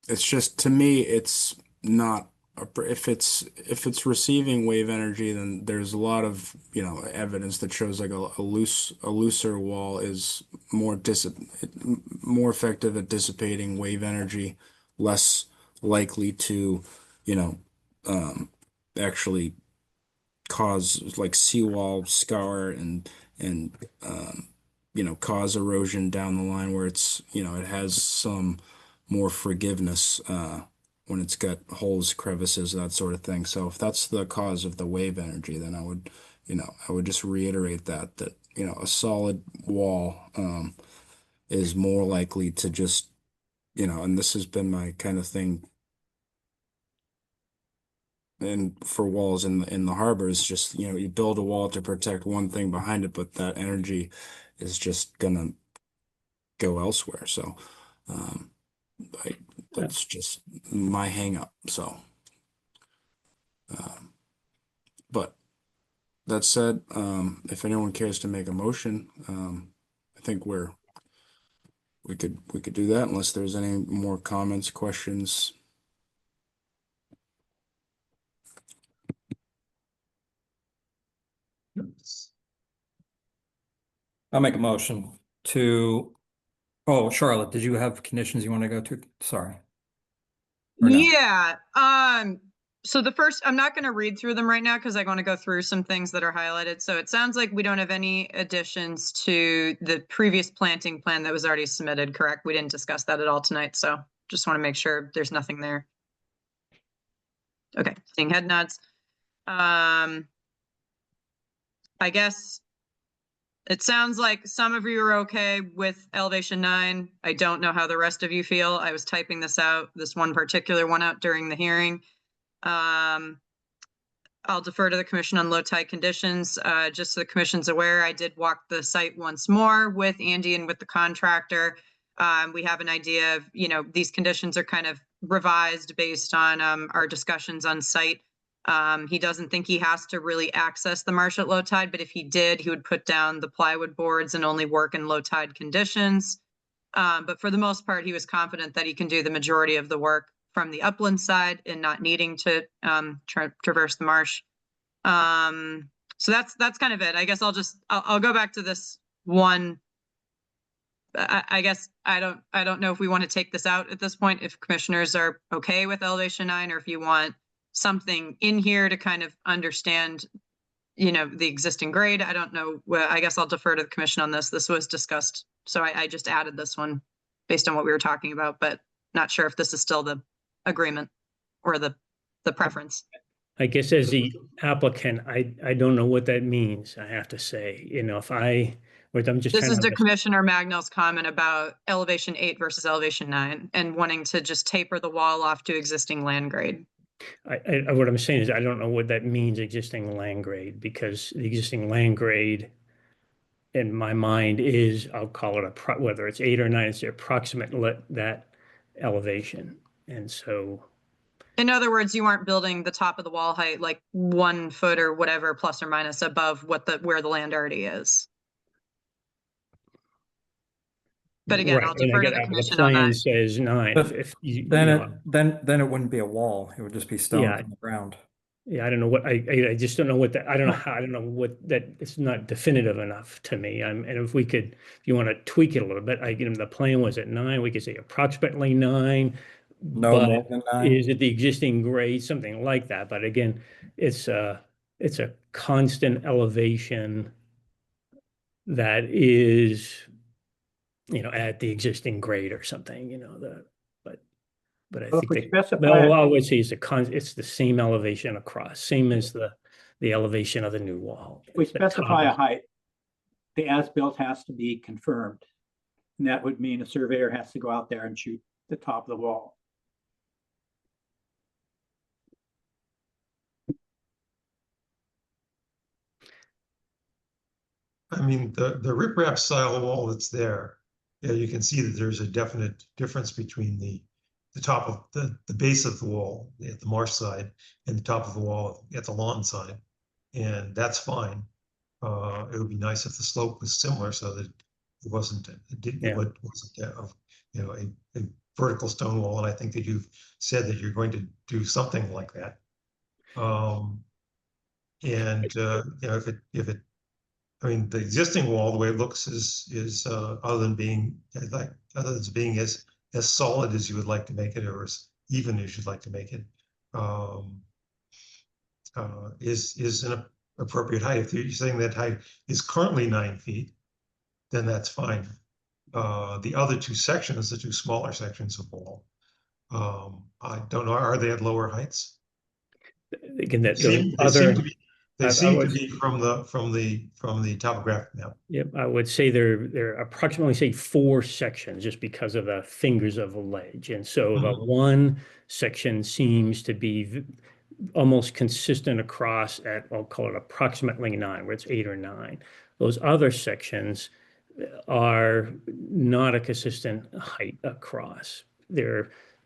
it's just, to me, it's not, if it's receiving wave energy, then there's a lot of, evidence that shows like a looser wall is more effective at dissipating wave energy, less likely to, you know, actually cause like seawall scour and cause erosion down the line, where it's, it has some more forgiveness when it's got holes, crevices, that sort of thing. So if that's the cause of the wave energy, then I would just reiterate that a solid wall is more likely to just, and this has been my kind of thing, and for walls in the harbor, is just, you build a wall to protect one thing behind it, but that energy is just gonna go elsewhere. So um I, that's just my hang up. So um but that said, if anyone cares to make a motion, I think we could do that, unless there's any more comments, questions. I'll make a motion to, oh, Charlotte, did you have conditions you want to go to? Sorry. Or no? Yeah, So the first, I'm not going to read through them right now because I want to go through some things that are highlighted. So it sounds like we don't have any additions to the previous planting plan that was already submitted, correct? We didn't discuss that at all tonight, so just want to make sure there's nothing there. Okay, seeing head nods. I guess it sounds like some of you are okay with elevation 9. I don't know how the rest of you feel. I was typing this one particular one out during the hearing. I'll defer to the commission on low tide conditions. Just so the commission's aware, I did walk the site once more with Andy and with the contractor. We have an idea of, these conditions are kind of revised based on our discussions on site. He doesn't think he has to really access the marsh at low tide, but if he did, he would put down the plywood boards and only work in low tide conditions. But for the most part, he was confident that he can do the majority of the work from the upland side and not needing to traverse the marsh. So that's kind of it. I guess I'll go back to this one. I guess I don't know if we want to take this out at this point, if commissioners are okay with elevation 9, or if you want something in here to kind of understand, the existing grade. I don't know. Well, I guess I'll defer to the commission on this. This was discussed. So I just added this one based on what we were talking about, but not sure if this is still the agreement or the preference. I guess as the applicant, I don't know what that means, I have to say. I'm just This trying is to to Commissioner Magnell's comment about elevation 8 versus elevation 9 and wanting to just taper the wall off to existing land grade. what I'm saying is I don't know what that means, existing land grade, because the existing land grade in my mind is, I'll call it whether it's 8 or 9, it's the approximate that elevation. And so, in other words, you aren't building the top of the wall height like 1 foot or whatever plus or minus above where the land already is. But again, right, I'll defer to the the commission on plan that. says 9. But If you Then know, then it wouldn't be a wall. It would just be stone Yeah. from the ground. yeah, I don't know what I just don't know what that. I don't know what that. It's not definitive enough to me. And if you want to tweak it a little bit, the plan was at 9. We could say approximately 9. No but more than 9. is it the existing grade, something like that? But again, it's a constant elevation that is, at the existing grade or something. But I Well, think if we they, specify, well, I would say it's the same elevation across, same as the elevation of the new wall. if we The top specify a is- height, the as-built has to be confirmed. And that would mean a surveyor has to go out there and shoot the top of the wall. I mean, the riprap style wall that's there, you can see that there's a definite difference between the top of the base of the wall at the marsh side and the top of the wall at the lawn side. And that's fine. It would be nice if the slope was similar so that it wasn't, a vertical stone wall. And I think that you've said that you're going to do something like that. I mean, the existing wall, the way it looks is other than being as solid as you would like to make it, or as even as you'd like to make it, is an appropriate height. If you're saying that height is currently 9 feet, then that's fine. The other 2 sections, the 2 smaller sections of wall, I don't know, are they at lower heights? Again, They seem to be from the topographic map. Yep, I would say they're approximately, say, 4 sections just because of the fingers of the ledge. And so the one section seems to be almost consistent across at, I'll call it approximately 9, where it's 8 or 9. Those other sections are not a consistent height across.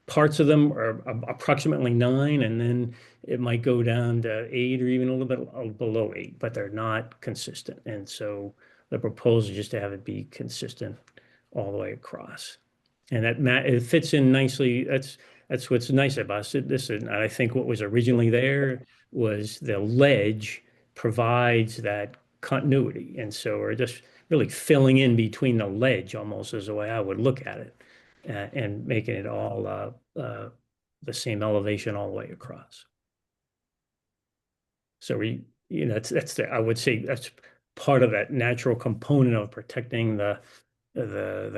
Parts of them are approximately 9, and then it might go down to 8 or even a little bit below 8, but they're not consistent. And so the proposal is just to have it be consistent all the way across. And it fits in nicely. That's what's nice about this. And I think what was originally there was the ledge provides that continuity. And so we're just really filling in between the ledge almost is the way I would look at it. And making it all the same elevation all the way across. So I would say that's part of that natural component of protecting the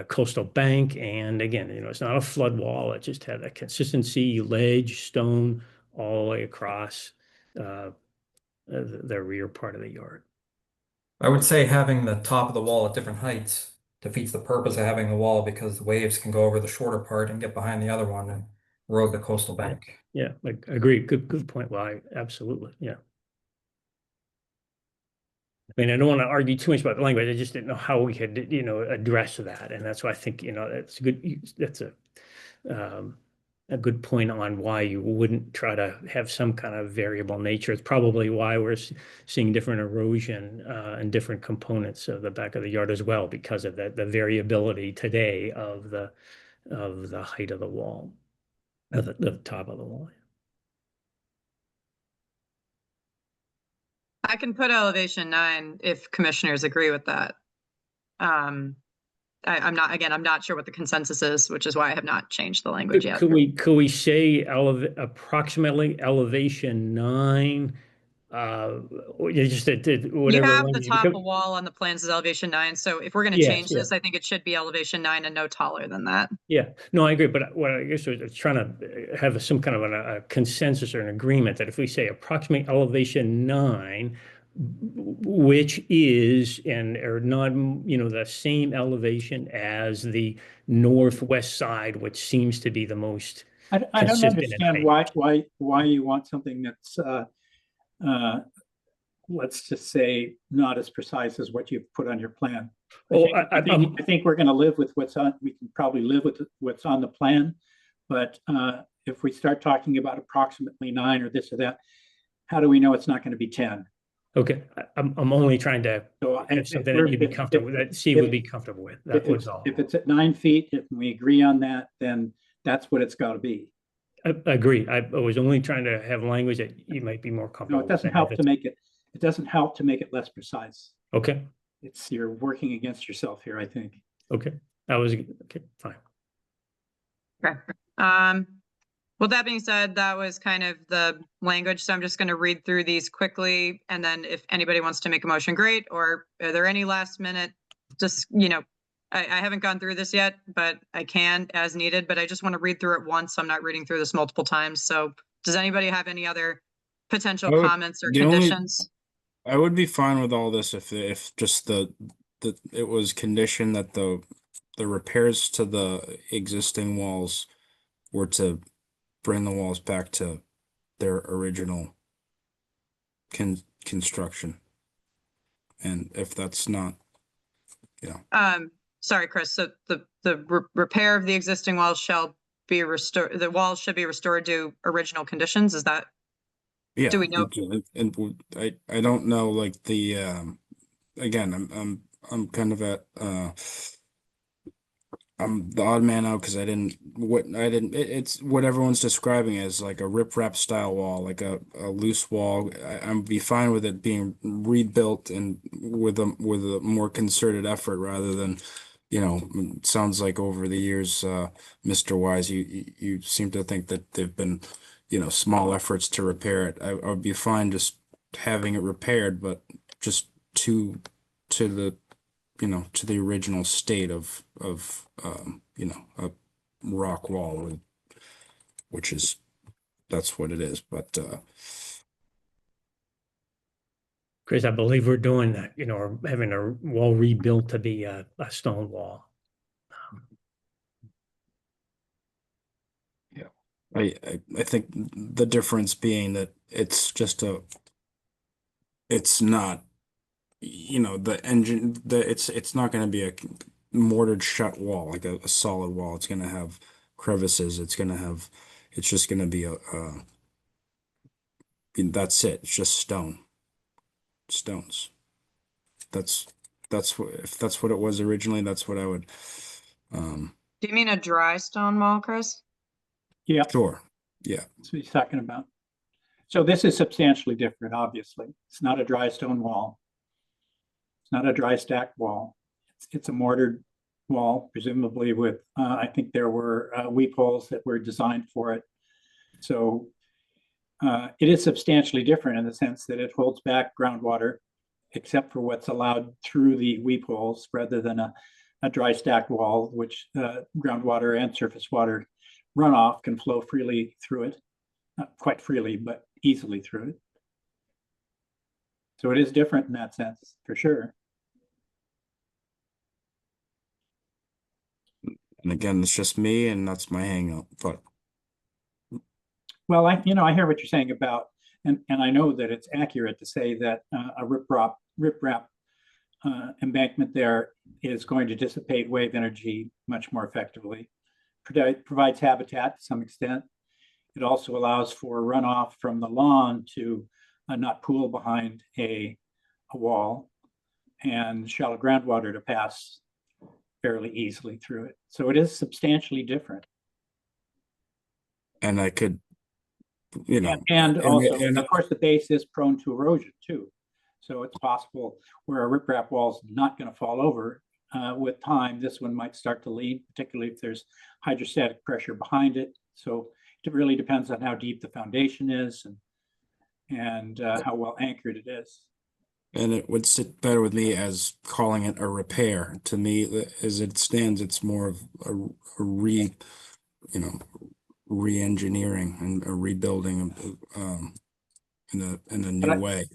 coastal bank. And again, it's not a flood wall. It just had a consistency, ledge, stone, all the way across the rear part of the yard. I would say having the top of the wall at different heights defeats the purpose of having the wall because the waves can go over the shorter part and get behind the other one and erode the coastal bank. Yeah, I agree. Good point. Well, absolutely. Yeah. I mean, I don't want to argue too much about the language. I just didn't know how we could, address that. And that's why I think, that's good. That's a good point on why you wouldn't try to have some kind of variable nature. It's probably why we're seeing different erosion and different components of the back of the yard as well, because of the variability today of the height of the wall, of the top of the wall. I can put elevation 9 if commissioners agree with that. I'm not sure what the consensus is, which is why I have not changed the language yet. Could we say approximately elevation 9? Or just whatever. You have the language- top of wall on the plans is elevation 9, so if we're going to Yes, change this, I think it should be elevation 9 and no taller than that. Yeah, no, I agree. But what I guess I was trying to have some kind of a consensus or an agreement that if we say approximate elevation 9, which is or not, the same elevation as the northwest side, which seems to be the most. I don't consistent in understand why you want something that's, let's just say, not as precise as what you've put on your plan. I think we're going to live with what's on. We can probably live with what's on the plan, but if we start talking about approximately 9 or this or that, how do we know it's not going to be 10? Okay, I'm only trying to have something that you'd be comfortable with, that Steve would be comfortable with. That was all. If it's at 9 feet, if we agree on that, then that's what it's got to be. I agree. I was only trying to have language that you might be more comfortable. No, it doesn't help to make it. It doesn't help to make it less precise. Okay. You're working against yourself here, I think. Okay. Okay. Fine. Okay. Well, that being said, that was kind of the language. So I'm just going to read through these quickly. And then if anybody wants to make a motion, great. Or are there any last minute, just, I haven't gone through this yet, but I can as needed, but I just want to read through it once. So I'm not reading through this multiple times. So does anybody have any other potential comments or conditions? I would be fine with all this if just it was conditioned that the repairs to the existing walls were to bring the walls back to their original construction. And if that's not, Sorry, Chris. So the repair of the existing walls shall be restored. The walls should be restored to original conditions. Is that? yeah. Do we know? And I don't know, like the again, I'm kind of at I'm the odd man out because it's what everyone's describing as like a riprap style wall, like a loose wall. I'd be fine with it being rebuilt and with a more concerted effort rather than, it sounds like over the years, Mr. Wise, you seem to think that they've been, small efforts to repair it. I would be fine just having it repaired, but just to the to the original state of a rock wall, which is, that's what it is. But Chris, I believe we're doing that, or having a wall rebuilt to be a stone wall. yeah, I think the difference being that it's not, the engine, it's not going to be a mortared shut wall, like a solid wall. It's going to have crevices. It's just going to be that's it. It's just stones. That's what, if that's what it was originally, that's what I would, Do you mean a dry stone wall, Chris? Yeah, sure. Yeah. that's what he's talking about. So this is substantially different, obviously. It's not a dry stone wall. It's not a dry stack wall. It's a mortared wall, presumably with, I think there were weep holes that were designed for it. So It is substantially different in the sense that it holds back groundwater, except for what's allowed through the weep holes, rather than a dry stack wall, which groundwater and surface water runoff can flow freely through it. Not quite freely, but easily through it. So it is different in that sense, for sure. And again, it's just me and that's my hang up, but Well, I hear what you're saying about, and I know that it's accurate to say that a riprap embankment there is going to dissipate wave energy much more effectively. Provides habitat to some extent. It also allows for runoff from the lawn to not pool behind a wall, and shallow groundwater to pass fairly easily through it. So it is substantially different. and I could, you know, And also, and- of course, the base is prone to erosion too. So it's possible where a riprap wall is not going to fall over with time, this one might start to lean, particularly if there's hydrostatic pressure behind it. So it really depends on how deep the foundation is and how well anchored it is. And it would sit better with me as calling it a repair. To me, as it stands, it's more of a re-engineering and a rebuilding in a new way.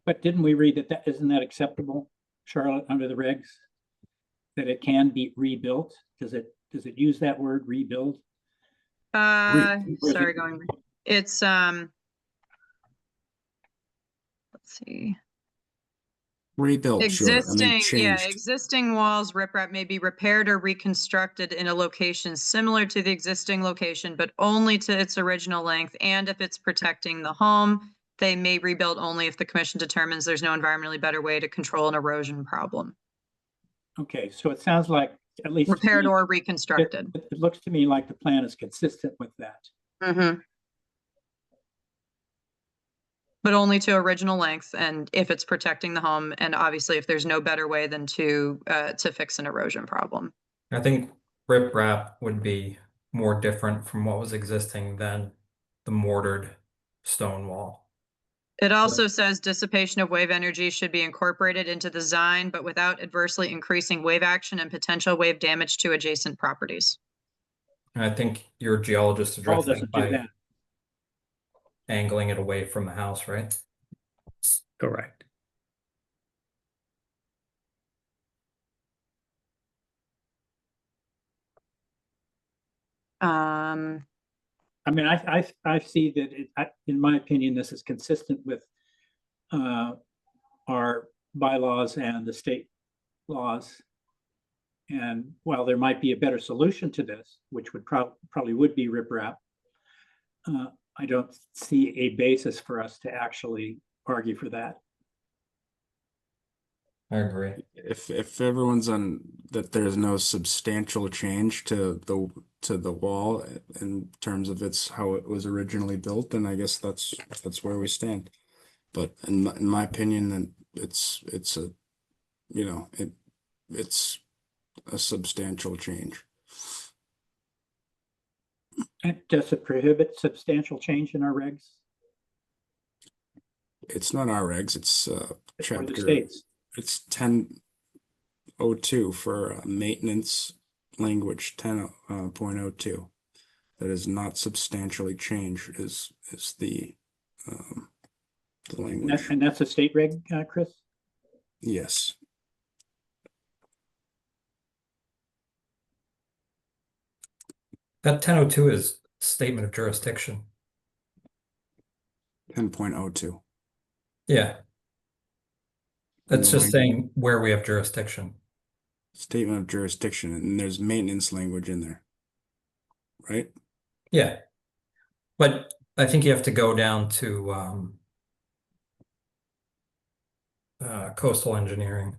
But didn't we read that isn't that acceptable, Charlotte, under the regs? That it can be rebuilt? Does it use that word, rebuild? Sorry, going, it's, let's see. Rebuilt, sure. I mean, Existing, yeah, changed. existing walls, riprap may be repaired or reconstructed in a location similar to the existing location, but only to its original length. And if it's protecting the home, they may rebuild only if the commission determines there's no environmentally better way to control an erosion problem. Okay, so it sounds like at least Repaired or reconstructed. it looks to me like the plan is consistent with that. Mm-hmm. But only to original length, and if it's protecting the home, and obviously if there's no better way than to fix an erosion problem. I think riprap would be more different from what was existing than the mortared stone wall. It also says dissipation of wave energy should be incorporated into the design, but without adversely increasing wave action and potential wave damage to adjacent properties. And I think your geologist Paul addressed that doesn't do by that. angling it away from the house, right? Correct. I mean, I see that in my opinion, this is consistent with our bylaws and the state laws. And while there might be a better solution to this, which would probably would be riprap, I don't see a basis for us to actually argue for that. I agree. If everyone's on that, there's no substantial change to the wall in terms of how it was originally built, then I guess that's where we stand. But in my opinion, then it's a substantial change. And does it prohibit substantial change in our regs? It's not our regs, it's Or the chapter. states? It's 10.02 for maintenance language 10.02. That is not substantially changed is the language. And that's a state reg, Chris? Yes. That 1002 is statement of jurisdiction. 10.02. Yeah. That's No, just saying where we have jurisdiction. Statement of jurisdiction, and there's maintenance language in there, right? Yeah. But I think you have to go down to coastal engineering.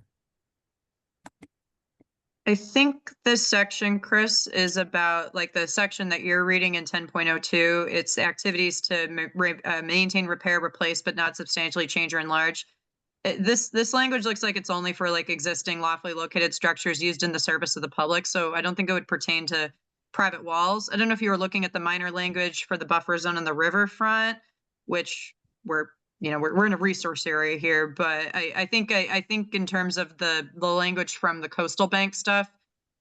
I think this section, Chris, is about like the section that you're reading in 10.02. It's activities to maintain, repair, replace, but not substantially change or enlarge. This language looks like it's only for like existing lawfully located structures used in the service of the public. So I don't think it would pertain to private walls. I don't know if you were looking at the minor language for the buffer zone on the riverfront. which we're in a resource area here, but I think in terms of the language from the coastal bank stuff,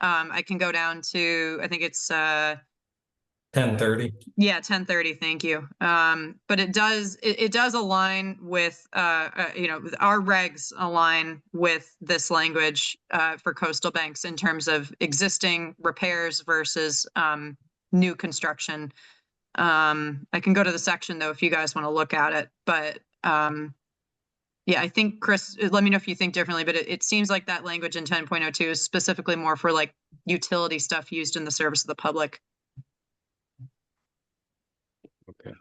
I can go down to, I think it's 10:30. yeah, 10:30, thank you. But it does align with our regs align with this language for coastal banks in terms of existing repairs versus new construction. I can go to the section though if you guys want to look at it, but yeah, I think Chris, let me know if you think differently, but it seems like that language in 10.02 is specifically more for like utility stuff used in the service of the public. Okay.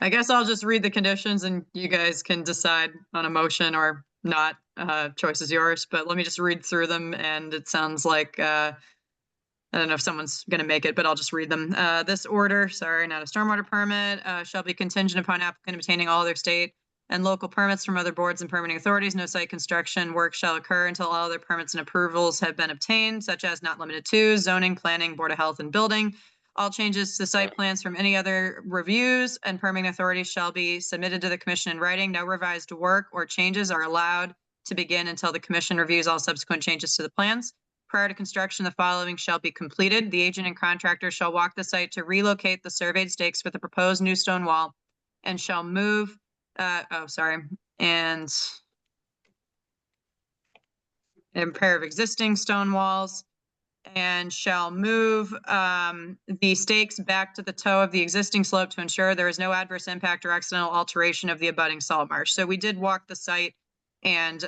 I guess I'll just read the conditions and you guys can decide on a motion or not. Choice is yours, but let me just read through them. And it sounds like, I don't know if someone's going to make it, but I'll just read them. This order, sorry, not a stormwater permit, shall be contingent upon applicant obtaining all other state and local permits from other boards and permitting authorities. No site construction work shall occur until all other permits and approvals have been obtained, such as not limited to zoning, planning, board of health, and building. All changes to site plans from any other reviews and permitting authorities shall be submitted to the commission in writing. No revised work or changes are allowed to begin until the commission reviews all subsequent changes to the plans. Prior to construction, the following shall be completed. The agent and contractor shall walk the site to relocate the surveyed stakes for the proposed new stone wall and shall move, and a pair of existing stone walls and shall move the stakes back to the toe of the existing slope to ensure there is no adverse impact or accidental alteration of the abutting salt marsh. So we did walk the site and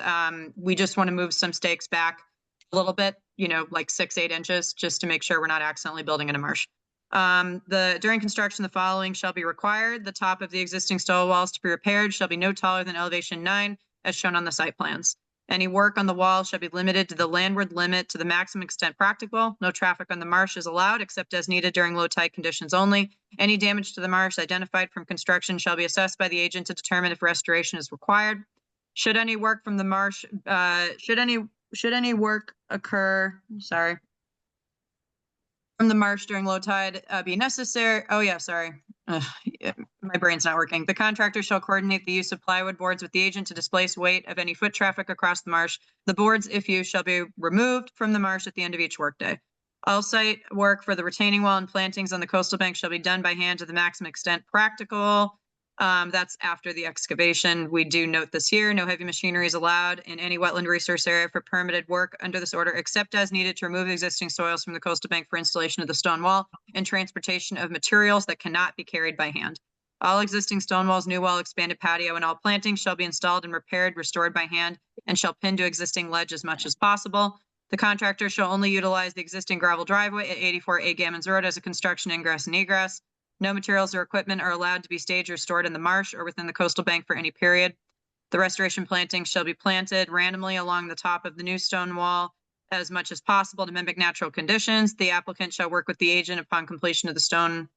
we just want to move some stakes back a little bit, like 6-8 inches, just to make sure we're not accidentally building in a marsh. During construction, the following shall be required. The top of the existing stone walls to be repaired shall be no taller than elevation 9 as shown on the site plans. Any work on the wall shall be limited to the landward limit to the maximum extent practical. No traffic on the marsh is allowed except as needed during low tide conditions only. Any damage to the marsh identified from construction shall be assessed by the agent to determine if restoration is required. Should any work from the marsh, should any work occur, from the marsh during low tide be necessary? Oh yeah, sorry. Yeah, my brain's not working. The contractor shall coordinate the use of plywood boards with the agent to displace weight of any foot traffic across the marsh. The boards, if used, shall be removed from the marsh at the end of each workday. All site work for the retaining wall and plantings on the coastal bank shall be done by hand to the maximum extent practical. That's after the excavation. We do note this here. No heavy machinery is allowed in any wetland resource area for permitted work under this order, except as needed to remove existing soils from the coastal bank for installation of the stone wall and transportation of materials that cannot be carried by hand. All existing stone walls, new wall, expanded patio, and all plantings shall be installed and repaired, restored by hand, and shall pin to existing ledge as much as possible. The contractor shall only utilize the existing gravel driveway at 84A Gammons Road as a construction ingress and egress. No materials or equipment are allowed to be staged or stored in the marsh or within the coastal bank for any period. The restoration plantings shall be planted randomly along the top of the new stone wall as much as possible to mimic natural conditions. The applicant shall work with the agent upon completion of the stone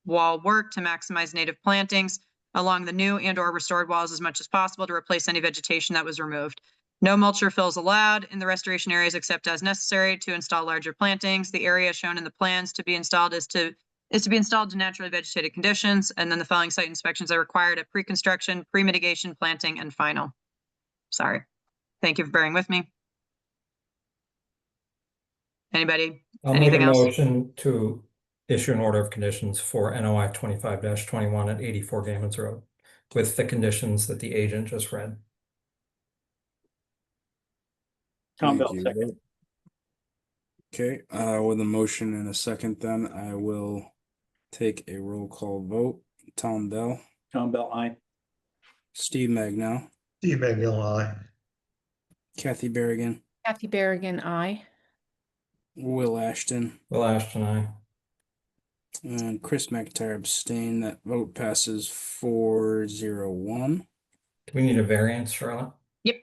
wall work to maximize native plantings along the new and or restored walls as much as possible to replace any vegetation that was removed. No mulch or fills allowed in the restoration areas except as necessary to install larger plantings. The area shown in the plans to be installed is to be installed to naturally vegetated conditions. And then the following site inspections are required at pre-construction, pre-mitigation, planting, and final. Sorry. Thank you for bearing with me. Anybody? I'll make a Anything else? motion to issue an order of conditions for NOI 25-21 at 84 Gammons Road with the conditions that the agent just read. Tom Thank Bell, you. second. Okay, with a motion and a second, then I will take a roll call vote. Tom Bell, Tom Bell, aye. Steve Magnow, Steve Magnoll, aye. Kathy Berrigan, Kathy Berrigan, aye. Will Ashton, Will Ashton, aye. and Chris McIntyre abstain. That vote passes 4-0-1. Do we need a variance, Charlotte? Yep.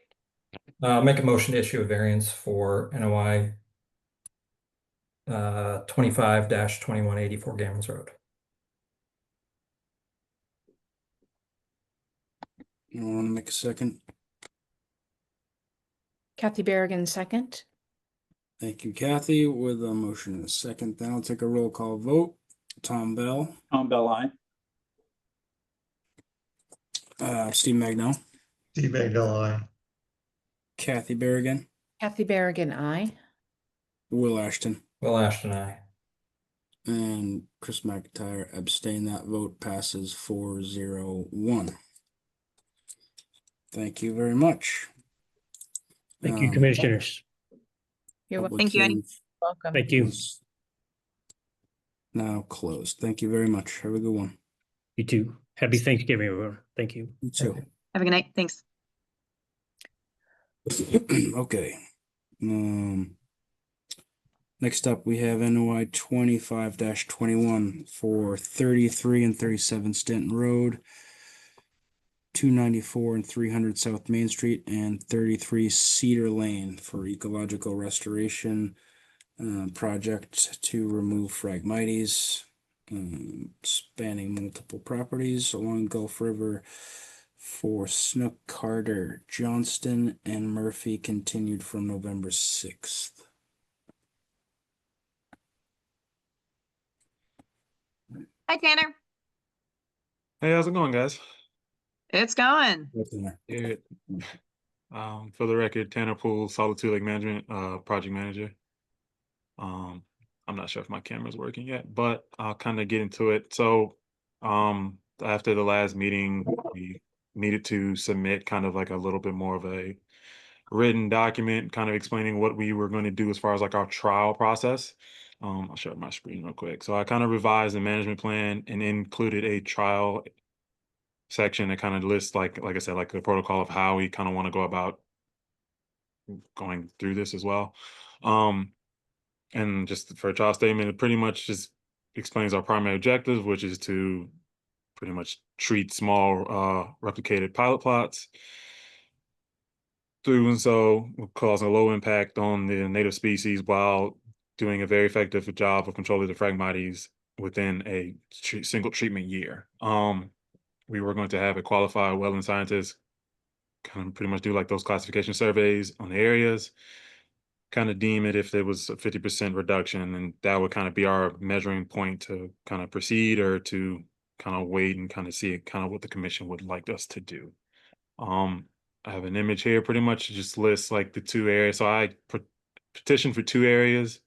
Make a motion to issue a variance for NOI 25-21 84 Gammons Road. You want to make a second? Kathy Berrigan, second. Thank you, Kathy. With a motion and a second, then I'll take a roll call vote. Tom Bell, Tom Bell, aye. Steve Magno, Steve Magdell, aye. Kathy Berrigan, Kathy Berrigan, I. Will Ashton, Will Ashton, I. and Chris McIntyre abstain. That vote passes 4-0-1. Thank you very much. Thank you, Um, Commissioners. You're welcome. public Thank you, Annie. hearing Welcome. Thank you. is now closed. Thank you very much. Have a good one. You too. Happy Thanksgiving, everyone. Thank you. You too. Have a good night. Thanks. Okay. Next up, we have NOI 25-21 for 33 and 37 Stanton Road, 294 and 300 South Main Street, and 33 Cedar Lane for ecological restoration project to remove Phragmites, spanning multiple properties along Gulf River for Snook, Carter, Johnston, and Murphy, continued from November 6th. Hi, Tanner. Hey, how's it going, guys? It's going. Yeah. For the record, Tanner Poole, Solitude Lake Management, project manager. I'm not sure if my camera's working yet, but I'll kind of get into it. So, after the last meeting, we needed to submit kind of like a little bit more of a written document, kind of explaining what we were going to do as far as like our trial process. I'll share my screen real quick. So I kind of revised the management plan and included a trial section that kind of lists like I said, like the protocol of how we kind of want to go about going through this as well. And just for a trial statement, it pretty much just explains our primary objective, which is to pretty much treat small replicated pilot plots through, and so causing a low impact on the native species while doing a very effective job of controlling the Phragmites within a single treatment year. We were going to have a qualified wetland scientist kind of pretty much do like those classification surveys on the areas, kind of deem it if there was a 50% reduction, and that would kind of be our measuring point to kind of proceed or to kind of wait and kind of see kind of what the commission would like us to do. I have an image here, pretty much just lists like the two areas. So I petitioned for two areas.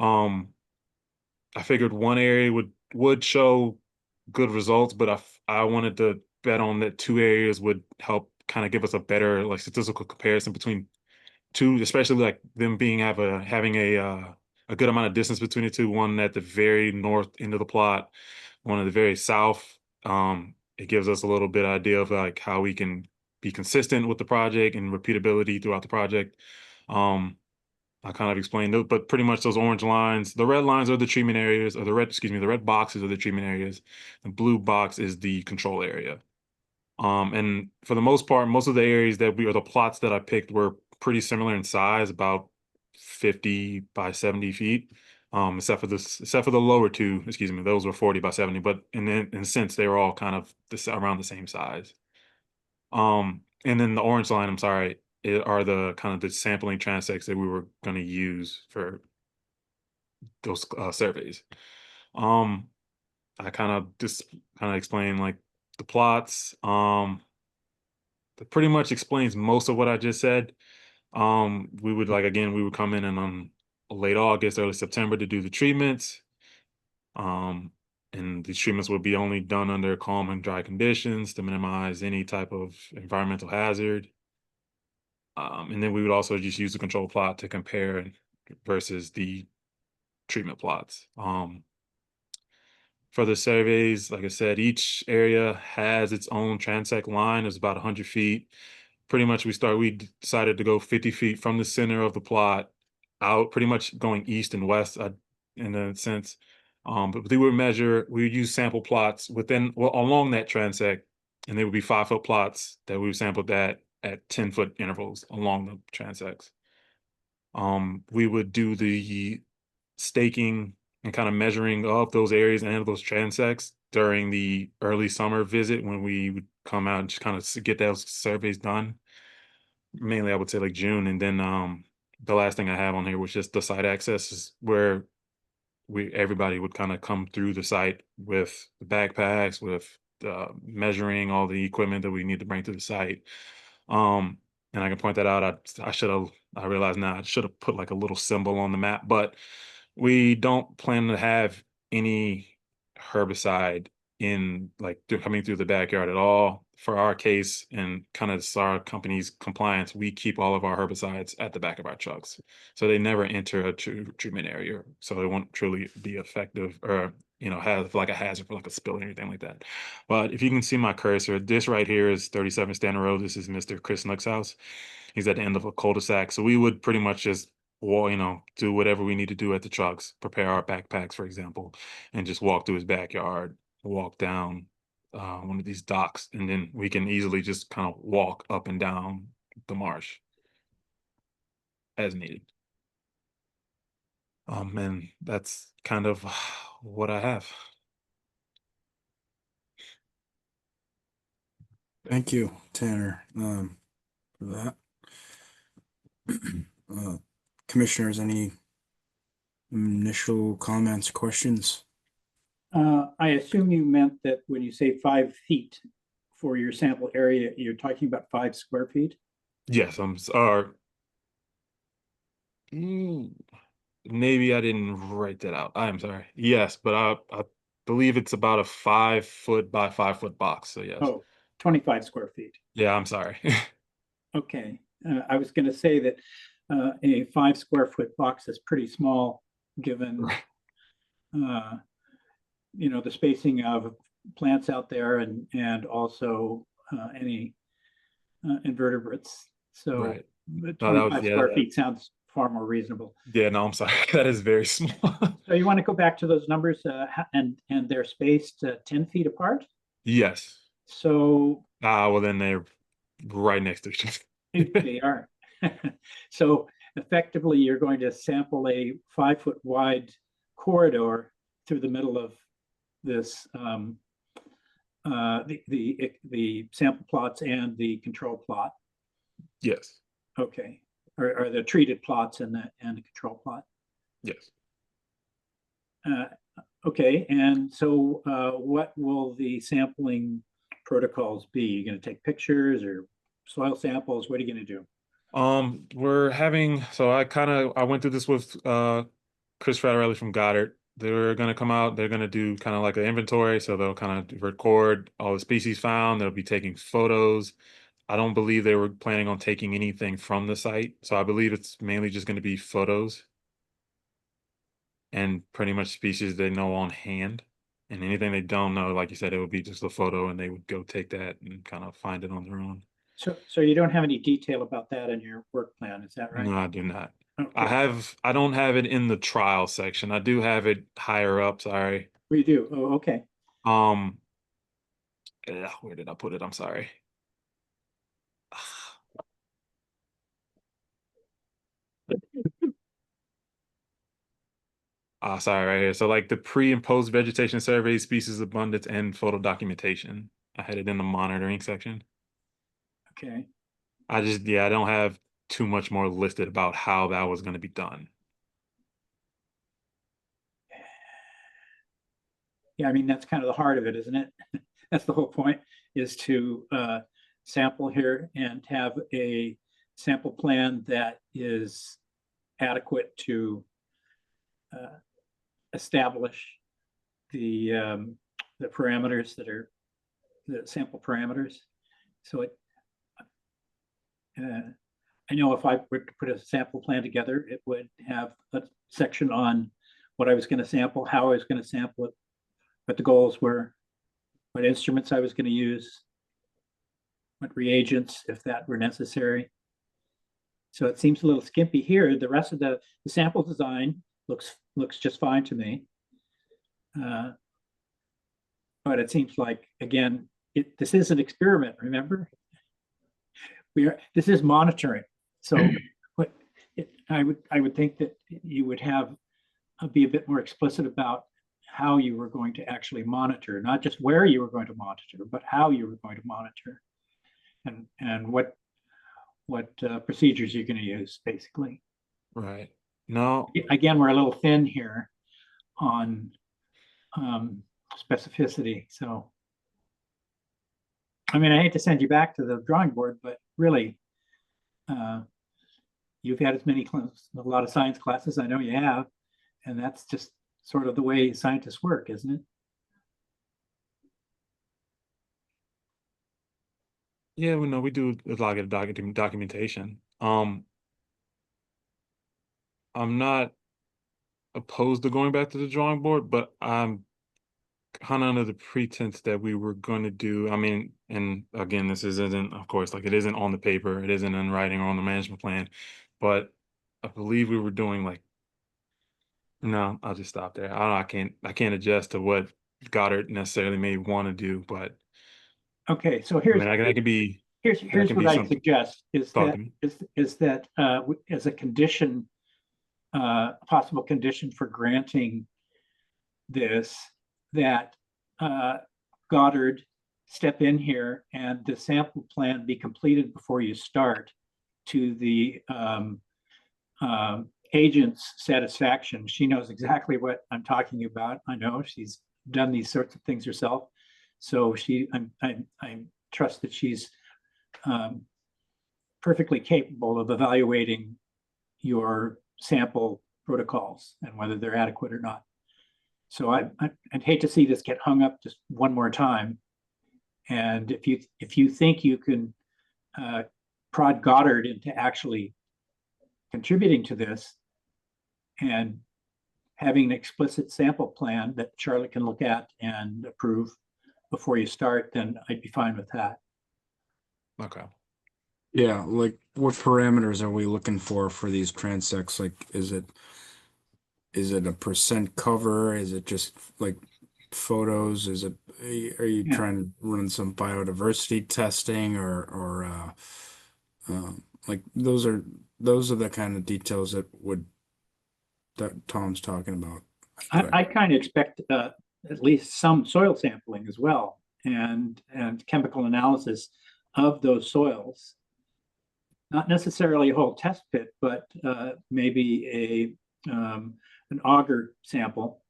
I figured one area would show good results, but I wanted to bet on that two areas would help kind of give us a better like statistical comparison between two, especially like them being having a good amount of distance between the two. One at the very north end of the plot, one at the very south. It gives us a little bit idea of like how we can be consistent with the project and repeatability throughout the project. I kind of explained those, but pretty much those orange lines, the red lines are the treatment areas, or the red boxes are the treatment areas. The blue box is the control area. And for the most part, most of the areas the plots that I picked were pretty similar in size, about 50 by 70 feet. Except for the lower two, excuse me, those were 40 by 70, but in a sense, they were all kind of around the same size. And then the orange line, I'm sorry, are the kind of the sampling transects that we were going to use for those surveys. I kind of explain like the plots. That pretty much explains most of what I just said. We would we would come in and on late August, early September to do the treatments. And these treatments would be only done under calm and dry conditions to minimize any type of environmental hazard. And then we would also just use the control plot to compare versus the treatment plots. For the surveys, like I said, each area has its own transect line. It's about 100 feet. Pretty much we decided to go 50 feet from the center of the plot out, pretty much going east and west in a sense. But we would use sample plots along that transect, and they would be 5-foot plots that we sampled at 10-foot intervals along the transects. We would do the staking and kind of measuring of those areas and of those transects during the early summer visit when we would come out and just kind of get those surveys done. Mainly, I would say like June, and then the last thing I have on here was just the site access is where everybody would kind of come through the site with the backpacks, with measuring all the equipment that we need to bring to the site. And I can point that out. I should have. I realize now I should have put like a little symbol on the map, but we don't plan to have any herbicide in like coming through the backyard at all. For our case and kind of our company's compliance, we keep all of our herbicides at the back of our trucks. So they never enter a treatment area. So they won't truly be effective or, have like a hazard for like a spill or anything like that. But if you can see my cursor, this right here is 37 Stanton Road. This is Mr. Chris Nook's house. He's at the end of a cul-de-sac. So we would pretty much just do whatever we need to do at the trucks, prepare our backpacks, for example, and just walk through his backyard, walk down one of these docks, and then we can easily just kind of walk up and down the marsh as needed. And that's kind of what I have. Thank you, Tanner, for that. Commissioners, any initial comments, questions? I assume you meant that when you say 5 feet for your sample area, you're talking about 5 square feet? Yes, I'm sorry. Maybe I didn't write that out. I am sorry. Yes, but I believe it's about a 5 foot by 5 foot box. So yes. Oh, 25 square feet. Yeah, I'm sorry. Okay. I was going to say that a 5 square foot box is pretty small given, Right. the spacing of plants out there and also any invertebrates. So Right. but No, that was 25 yeah. square feet sounds far more reasonable. Yeah, no, I'm sorry. That is very small. So you want to go back to those numbers and they're spaced 10 feet apart? Yes. So Well, then they're right next to each other. they are. So effectively, you're going to sample a 5 foot wide corridor through the middle of this, the sample plots and the control plot. Yes. Okay, or the treated plots and the control plot. Yes. Okay, and so what will the sampling protocols be? You're going to take pictures or soil samples? What are you going to do? We're having, so I went through this with Chris Fratarelli from Goddard. They're gonna come out, they're gonna do kind of like an inventory, so they'll kind of record all the species found, they'll be taking photos. I don't believe they were planning on taking anything from the site, so I believe it's mainly just gonna be photos and pretty much species they know on hand. And anything they don't know, like you said, it would be just a photo and they would go take that and kind of find it on their own. So you don't have any detail about that in your work plan, is that right? No, I do not. Okay. I don't have it in the trial section. I do have it higher up, sorry. We do. Oh, okay. Where did I put it? I'm sorry. Sorry, right here. So like the pre and post vegetation survey, species abundance, and photo documentation. I had it in the monitoring section. Okay. I don't have too much more listed about how that was going to be done. Yeah, I mean, that's kind of the heart of it, isn't it? That's the whole point, is to sample here and have a sample plan that is adequate to establish the parameters that are the sample parameters. So I know if I were to put a sample plan together, it would have a section on what I was going to sample, how I was going to sample it, what the goals were, what instruments I was going to use, what reagents, if that were necessary. So it seems a little skimpy here. The rest of the sample design looks just fine to me. But it seems like, again, this is an experiment, remember? This is monitoring. So I would think that you would be a bit more explicit about how you were going to actually monitor, not just where you were going to monitor, but how you were going to monitor, and what procedures you're going to use, basically. Right. No, Again, we're a little thin here on specificity, so. I mean, I hate to send you back to the drawing board, but really, you've had as many a lot of science classes, I know you have, and that's just sort of the way scientists work, isn't it? yeah, we know we do a lot of documentation. I'm not opposed to going back to the drawing board, but I'm kind of under the pretense that we were going to do, I mean, and again, this isn't, of course, like it isn't on the paper, it isn't in writing or on the management plan, but I believe we were doing like, no, I'll just stop there. I don't know, I can't adjust to what Goddard necessarily may want to do, but Okay, so I here's mean, I can be, here's can what be I something. suggest is Talk that to me. as a condition, possible condition for granting this, that Goddard step in here and the sample plan be completed before you start to the agent's satisfaction. She knows exactly what I'm talking about. I know she's done these sorts of things herself. So I trust that she's perfectly capable of evaluating your sample protocols and whether they're adequate or not. So I'd hate to see this get hung up just one more time. And if you think you can prod Goddard into actually contributing to this and having an explicit sample plan that Charlotte can look at and approve before you start, then I'd be fine with that. Okay. Yeah, like what parameters are we looking for these transects? Like, is it a percent cover? Is it just like photos? Are you Yeah. trying to run some biodiversity testing or like those are the kind of details that Tom's talking about. I kind of expect at least some soil sampling as well and chemical analysis of those soils. Not necessarily a whole test pit, but maybe an auger sample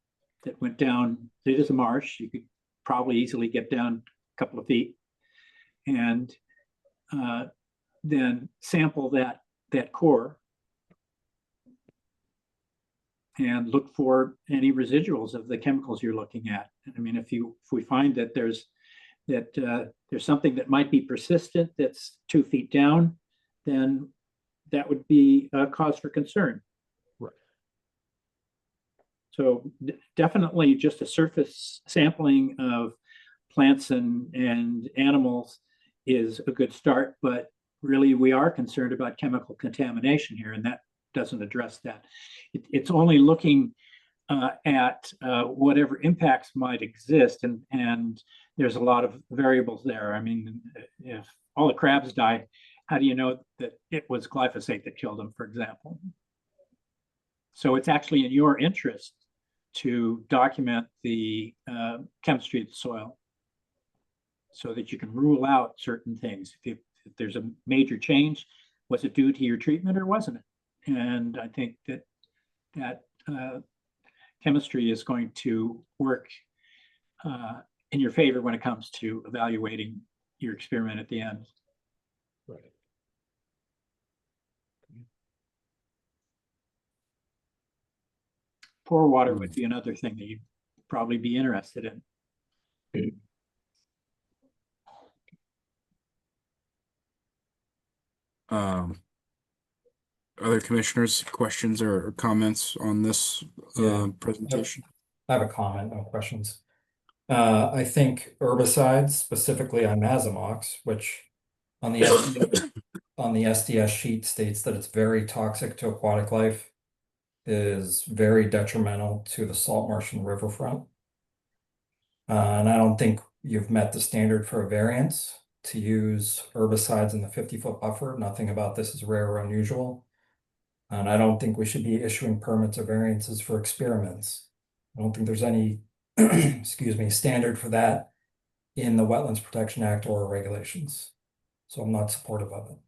that went down. It is a marsh. You could probably easily get down a couple of feet, and then sample that core and look for any residuals of the chemicals you're looking at. I mean, if we find that there's something that might be persistent that's 2 feet down, then that would be a cause for concern. Right. So definitely just a surface sampling of plants and animals is a good start, but really we are concerned about chemical contamination here, and that doesn't address that. It's only looking at whatever impacts might exist, and there's a lot of variables there. I mean, if all the crabs die, how do you know that it was glyphosate that killed them, for example? So it's actually in your interest to document the chemistry of the soil so that you can rule out certain things. If there's a major change, was it due to your treatment or wasn't it? And I think that chemistry is going to work in your favor when it comes to evaluating your experiment at the end. Right. Pore water would be another thing that you'd probably be interested in. Other commissioners, questions or comments on this presentation? I have a comment, no questions. I think herbicides, specifically imazamox, which on the SDS sheet states that it's very toxic to aquatic life, is very detrimental to the salt marsh and riverfront. And I don't think you've met the standard for a variance to use herbicides in the 50-foot buffer. Nothing about this is rare or unusual. And I don't think we should be issuing permits or variances for experiments. I don't think there's any, excuse me, standard for that in the Wetlands Protection Act or regulations. So I'm not supportive of it.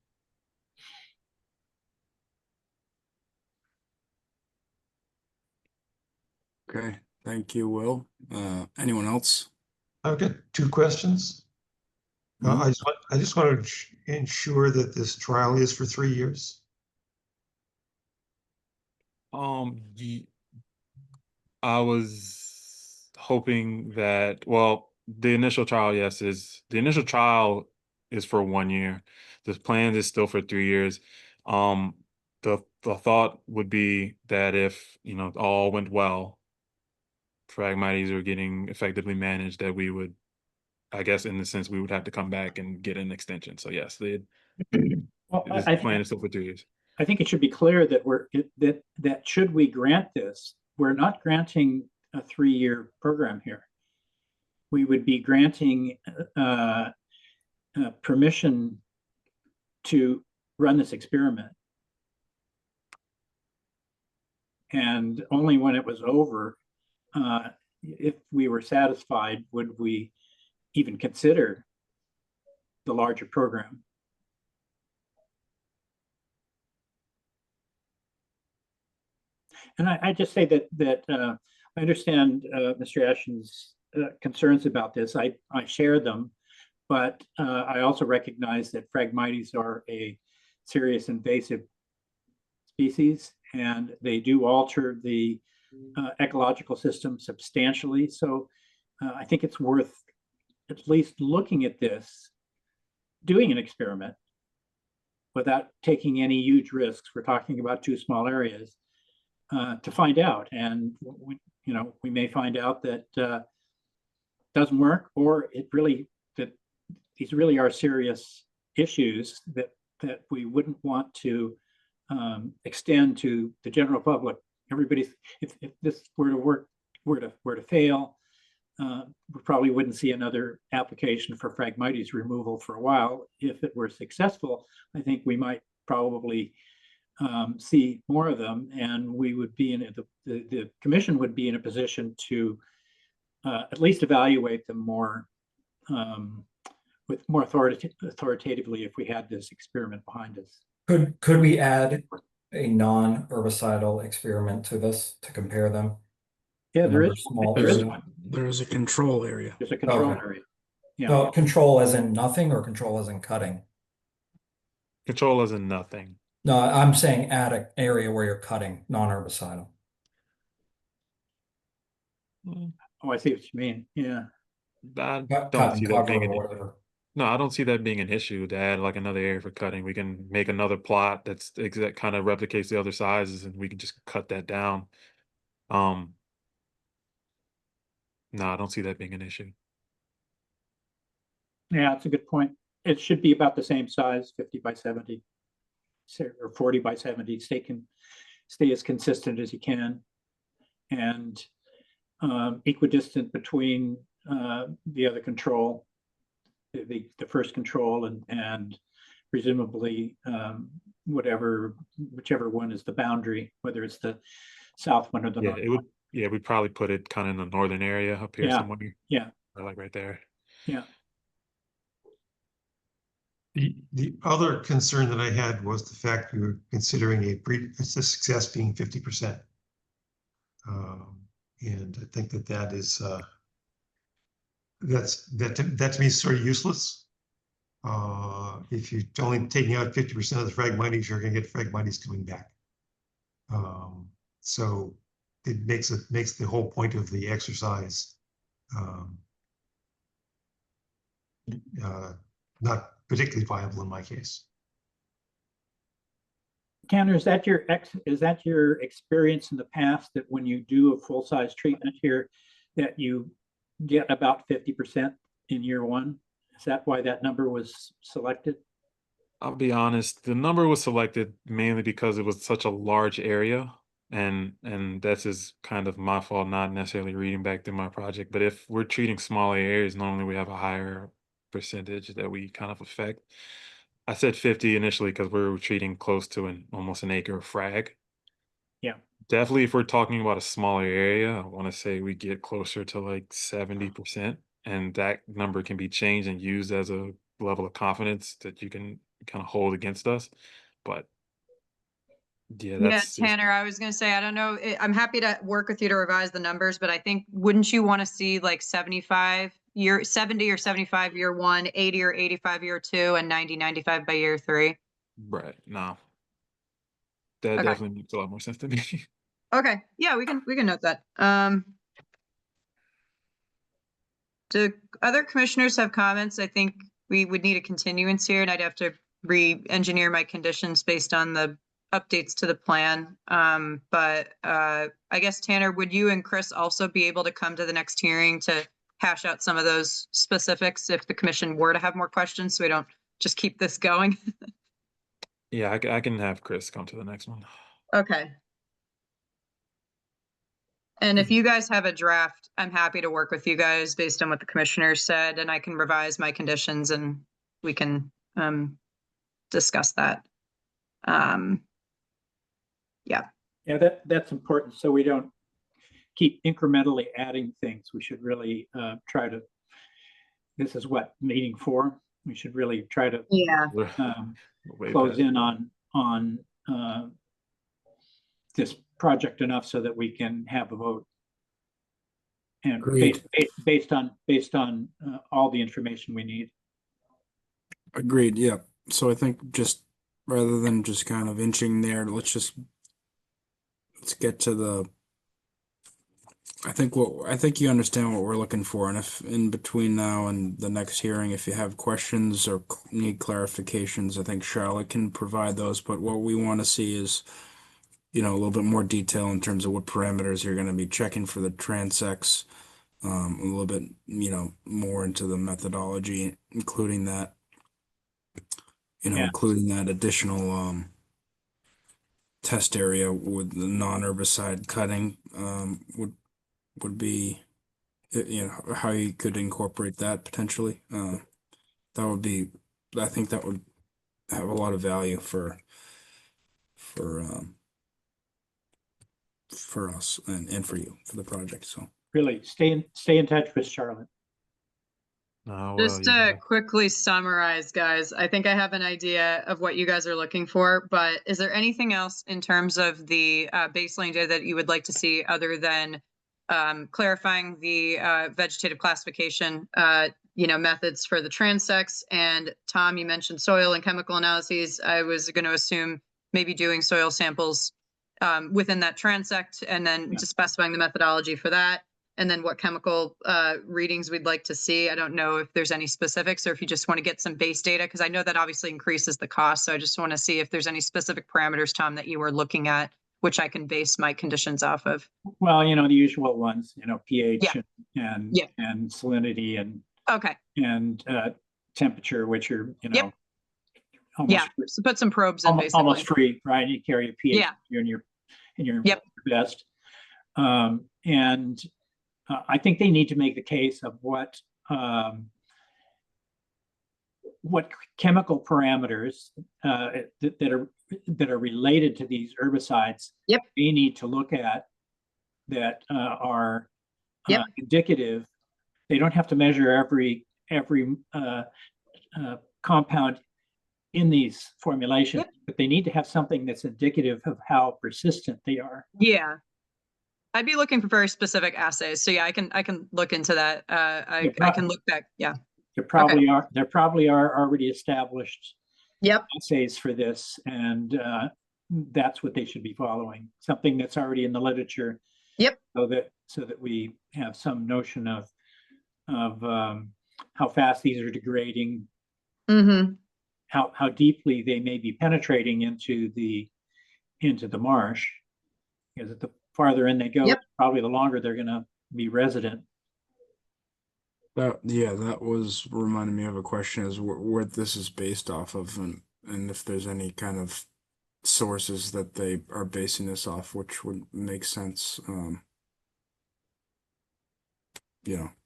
Okay, thank you, Will. Anyone else? I've got two questions. Mhm. I just want to ensure that this trial is for 3 years. Ye- I was hoping that, well, the initial trial, yes, is the initial trial is for 1 year. The plan is still for 3 years. Um, the thought would be that if, all went well, Phragmites are getting effectively managed, that we would, I guess, in the sense, we would have to come back and get an extension. So yes, Well, this plan is still for 3 years. I think it should be clear that that should we grant this, we're not granting a 3-year program here. We would be granting permission to run this experiment. And only when it was over, if we were satisfied, would we even consider the larger program. And I just say that I understand Mr. Ashton's concerns about this. I share them, but I also recognize that Phragmites are a serious invasive species, and they do alter the ecological system substantially. So I think it's worth at least looking at this, doing an experiment without taking any huge risks. We're talking about 2 small areas to find out. And we may find out that doesn't work, or that these really are serious issues that we wouldn't want to extend to the general public. Everybody's, if this were to work, were to fail, we probably wouldn't see another application for Phragmites removal for a while. If it were successful, I think we might probably see more of them, and we would be in the commission would be in a position to at least evaluate them more with more authoritatively if we had this experiment behind us. Could we add a non-herbicidal experiment to this to compare them? Yeah, there Another is small there is area. one. There's a control area. There's a control Okay. area. Yeah. No, control as in nothing or control as in cutting? Control as in nothing. No, I'm saying add an area where you're cutting, non-herbicidal. Oh, I see what you mean. Yeah. I don't Cut see and that cover being or an whatever. No, I don't see that being an issue to add like another area for cutting. We can make another plot that's exact kind of replicates the other sizes, and we can just cut that down. No, I don't see that being an issue. Yeah, it's a good point. It should be about the same size, 50 by 70 or 40 by 70. Stay as consistent as you can, and equidistant between the other control, the first control, and presumably whichever one is the boundary, whether it's the south one or the Yeah, north it one. would. Yeah, we'd probably put it kind of in the northern area up here Yeah. somewhere, Yeah, or like right there. yeah. The other concern that I had was the fact we were considering a success being 50%. And I think that is that to me is sort of useless. If you're only taking out 50% of the Phragmites, you're going to get Phragmites coming back. So it makes the whole point of the exercise not particularly viable in my case. Tanner, is that your experience in the past, that when you do a full-size treatment here, that you get about 50% in year 1? Is that why that number was selected? I'll be honest, the number was selected mainly because it was such a large area, and that's just kind of my fault, not necessarily reading back through my project. But if we're treating smaller areas, normally we have a higher percentage that we kind of affect. I said 50 initially because we were treating close to almost an acre of frag. Yeah. Definitely, if we're talking about a smaller area, I want to say we get closer to like 70%, and that number can be changed and used as a level of confidence that you can kind of hold against us. But Yeah, Yeah, that's Tanner, I was gonna say, I don't know, I'm happy to work with you to revise the numbers, but I think, wouldn't you want to see like 70 or 75 year one, 80 or 85 year two, and 90, 95 by year three? right. No, that Okay. definitely makes a lot more sense to me. Okay, yeah, we can note that. Do other commissioners have comments? I think we would need a continuance here, and I'd have to re-engineer my conditions based on the updates to the plan. But I guess Tanner, would you and Chris also be able to come to the next hearing to hash out some of those specifics if the commission were to have more questions, so we don't just keep this going? Yeah, I can have Chris come to the next one. Okay. And if you guys have a draft, I'm happy to work with you guys based on what the commissioners said, and I can revise my conditions and we can discuss that. Yeah, Yeah, that's important, so we don't keep incrementally adding things. We should really try to, this is what meeting for, we should really try to yeah, Way close past in that. on this project enough so that we can have a vote. And Agreed. based on all the information we need. Agreed, yeah. So I think just rather than just kind of inching there, let's get to the, I think you understand what we're looking for, and if in between now and the next hearing, if you have questions or need clarifications, I think Charlotte can provide those, but what we want to see is, a little bit more detail in terms of what parameters you're going to be checking for the transects, a little bit, more into the methodology, including that, Yeah. including that additional test area with the non-herbicide cutting, would be, how you could incorporate that potentially. That would be, I think that would have a lot of value for us and for you, for the project. So Really stay in touch with Charlotte. Oh, well, just to yeah. quickly summarize, guys, I think I have an idea of what you guys are looking for, but is there anything else in terms of the baseline data that you would like to see other than clarifying the vegetative classification, methods for the transects? And Tom, you mentioned soil and chemical analyses. I was going to assume maybe doing soil samples within that transect, and then just specifying the methodology for that, and then what chemical readings we'd like to see. I don't know if there's any specifics or if you just want to get some base data, because I know that obviously increases the cost. So I just want to see if there's any specific parameters, Tom, that you were looking at, which I can base my conditions off of. Well, the usual ones, pH Yeah. and Yeah. and salinity and Okay. temperature, which are, Yep. almost Yeah. So put some probes in basically. almost free, right? You carry a pH Yeah. in your Yep. vest. And I think they need to make the case of what chemical parameters that are related to these herbicides. Yep. They need to look at that are Yep. indicative. They don't have to measure every compound in these formulations, Yep. but they need to have something that's indicative of how persistent they are. Yeah. I'd be looking for very specific assays. So yeah, I can look into that. I can look back. Yeah. There probably are already established Yep. assays for this, and that's what they should be following. Something that's already in the literature. Yep. So that we have some notion of how fast these are degrading, Mm-hmm. how deeply they may be penetrating into the marsh. Because the farther in they go, Yep. probably the longer they're going to be resident. that was reminding me of a question, is where this is based off of, and if there's any kind of sources that they are basing this off, which would make sense,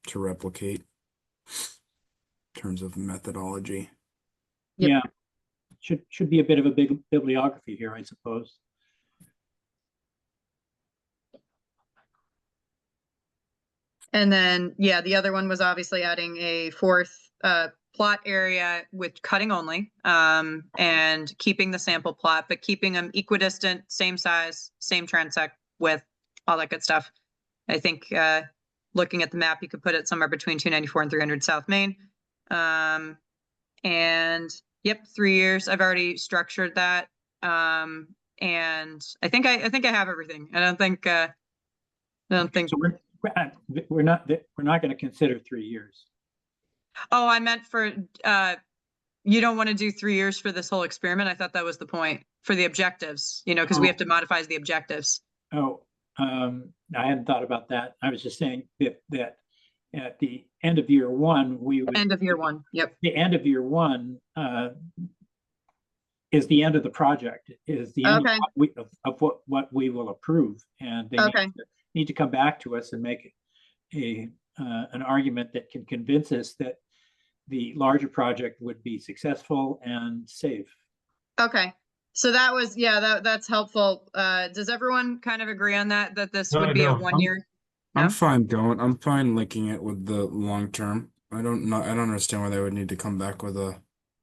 to replicate in terms of methodology. Yep. Yeah, should be a bit of a big bibliography here, I suppose. And then, yeah, the other one was obviously adding a fourth plot area with cutting only, and keeping the sample plot, but keeping them equidistant, same size, same transect width, all that good stuff. I think, looking at the map, you could put it somewhere between 294 and 300 South Main. And yep, 3 years. I've already structured that. And I think I have everything. I don't think, So we're not going to consider 3 years. oh, I meant for, you don't want to do 3 years for this whole experiment? I thought that was the point for the objectives, you know, because we have to modify the objectives. Oh, I hadn't thought about that. I was just saying that at the end of year one, we would. End of year one, yep. The end of year one is the end of the project, is the end of what we will approve. And they need to come back to us and make an argument that can convince us that the larger project would be successful and safe. Okay. So that was, yeah, that's helpful. Does everyone kind of agree on that, that this would be a 1 year? I'm fine going. I'm fine linking it with the long term. I don't understand why they would need to come back with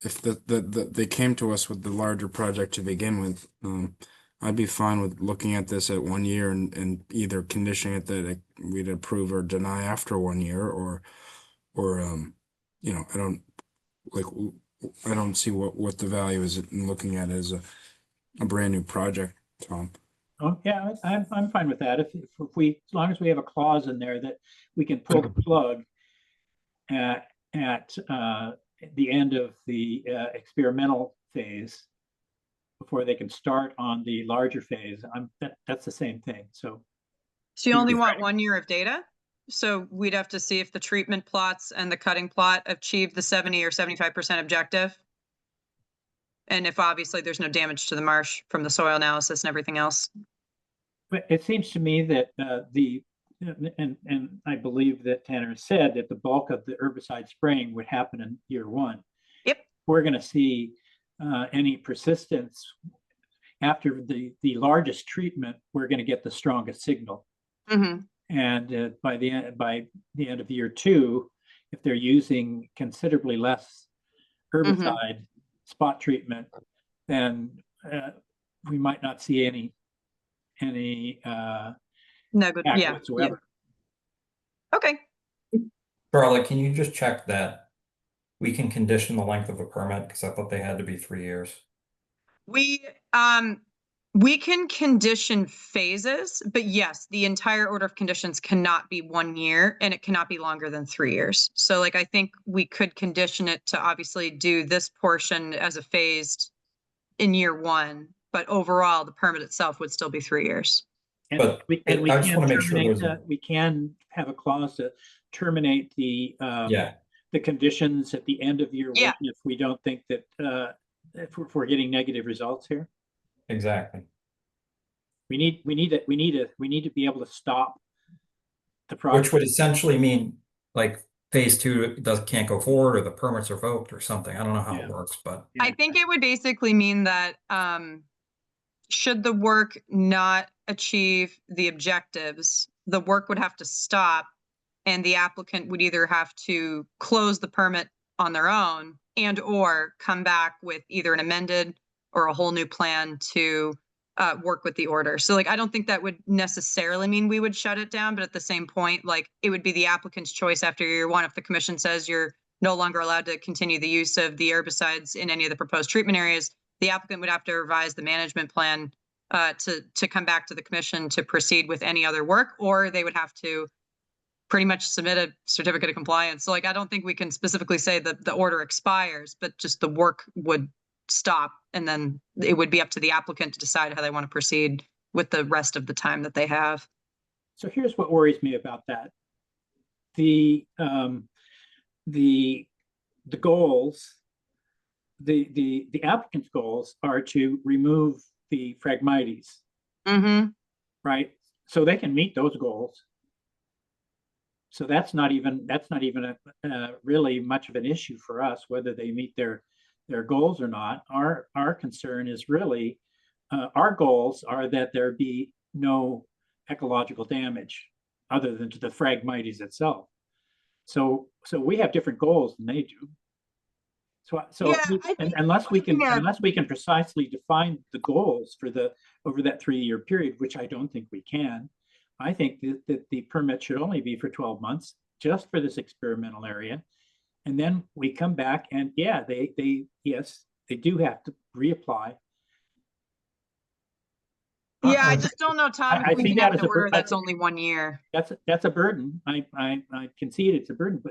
if they came to us with the larger project to begin with. I'd be fine with looking at this at 1 year and either conditioning it that we'd approve or deny after 1 year, or you know, I don't see what the value is in looking at it as a brand new project, Tom. Oh, yeah, I'm fine with that. If we, as long as we have a clause in there that we can pull the plug at the end of the experimental phase before they can start on the larger phase, that's the same thing. So you only want 1 year of data? So we'd have to see if the treatment plots and the cutting plot achieve the 70 or 75% objective. And if obviously there's no damage to the marsh from the soil analysis and everything else. But it seems to me that and I believe that Tanner said that the bulk of the herbicide spraying would happen in year one. Yep. We're going to see any persistence after the largest treatment. We're going to get the strongest signal. Mm-hmm. And by the end of year two, if they're using considerably less herbicide spot treatment, then we might not see any whatsoever. Yeah. Okay. Charlotte, can you just check that we can condition the length of a permit? Because I thought they had to be 3 years. We can condition phases, but yes, the entire order of conditions cannot be 1 year and it cannot be longer than 3 years. So like, I think we could condition it to obviously do this portion as a phased in year one, but overall the permit itself would still be 3 years. But we I just want to make sure we can have a clause to terminate the conditions at the end of year one if we don't think that if we're getting negative results here. Exactly. We need to be able to stop the project. Which would essentially mean like phase two can't go forward, or the permits are revoked or something. I don't know how it works, but I think it would basically mean that should the work not achieve the objectives, the work would have to stop and the applicant would either have to close the permit on their own and or come back with either an amended or a whole new plan to work with the order. So like, I don't think that would necessarily mean we would shut it down, but at the same point, like it would be the applicant's choice after year one. If the commission says you're no longer allowed to continue the use of the herbicides in any of the proposed treatment areas, the applicant would have to revise the management plan to come back to the commission to proceed with any other work, or they would have to pretty much submit a certificate of compliance. So like, I don't think we can specifically say that the order expires, but just the work would stop, and then it would be up to the applicant to decide how they want to proceed with the rest of the time that they have. So here's what worries me about that. The goals, the applicant's goals are to remove the Phragmites, right? So they can meet those goals. So that's not even really much of an issue for us, whether they meet their goals or not. Our concern is really, our goals are that there be no ecological damage other than to the Phragmites itself. So we have different goals than they do. So Yeah, I think unless we can, looking at- unless we can precisely define the goals for over that 3-year period, which I don't think we can, I think that the permit should only be for 12 months, just for this experimental area. And then we come back and yeah, yes, they do have to reapply. Yeah, I just don't know, Tom, I if we see can that have as an a order I that's think- only 1 year. That's a burden. I concede it's a burden,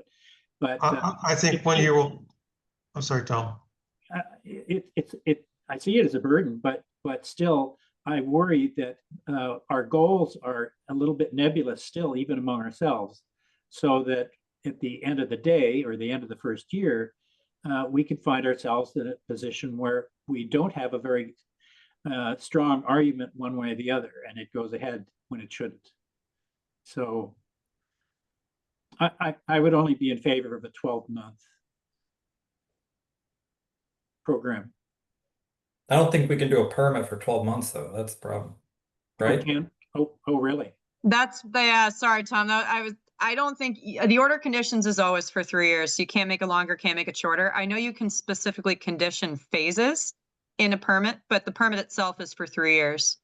but I think 1 year will, I'm sorry, Tom. I see it as a burden, but still, I worry that our goals are a little bit nebulous still, even among ourselves. So that at the end of the day, or the end of the first year, we could find ourselves in a position where we don't have a very strong argument one way or the other, and it goes ahead when it shouldn't. So I would only be in favor of a 12-month program. I don't think we can do a permit for 12 months though. That's the problem. Right? Oh, really? That's sorry, Tom. I don't think the order of conditions is always for 3 years. So you can't make it longer, can't make it shorter. I know you can specifically condition phases in a permit, but the permit itself is for 3 years.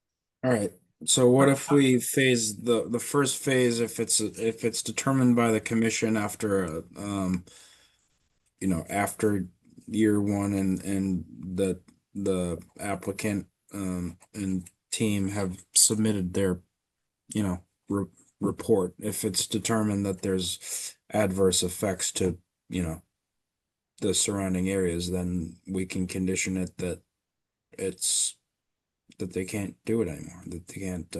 All right. So what if we phase the first phase, if it's determined by the commission after after year one and the applicant and team have submitted their report, if it's determined that there's adverse effects to the surrounding areas, then we can condition it that they can't do it anymore, that they can't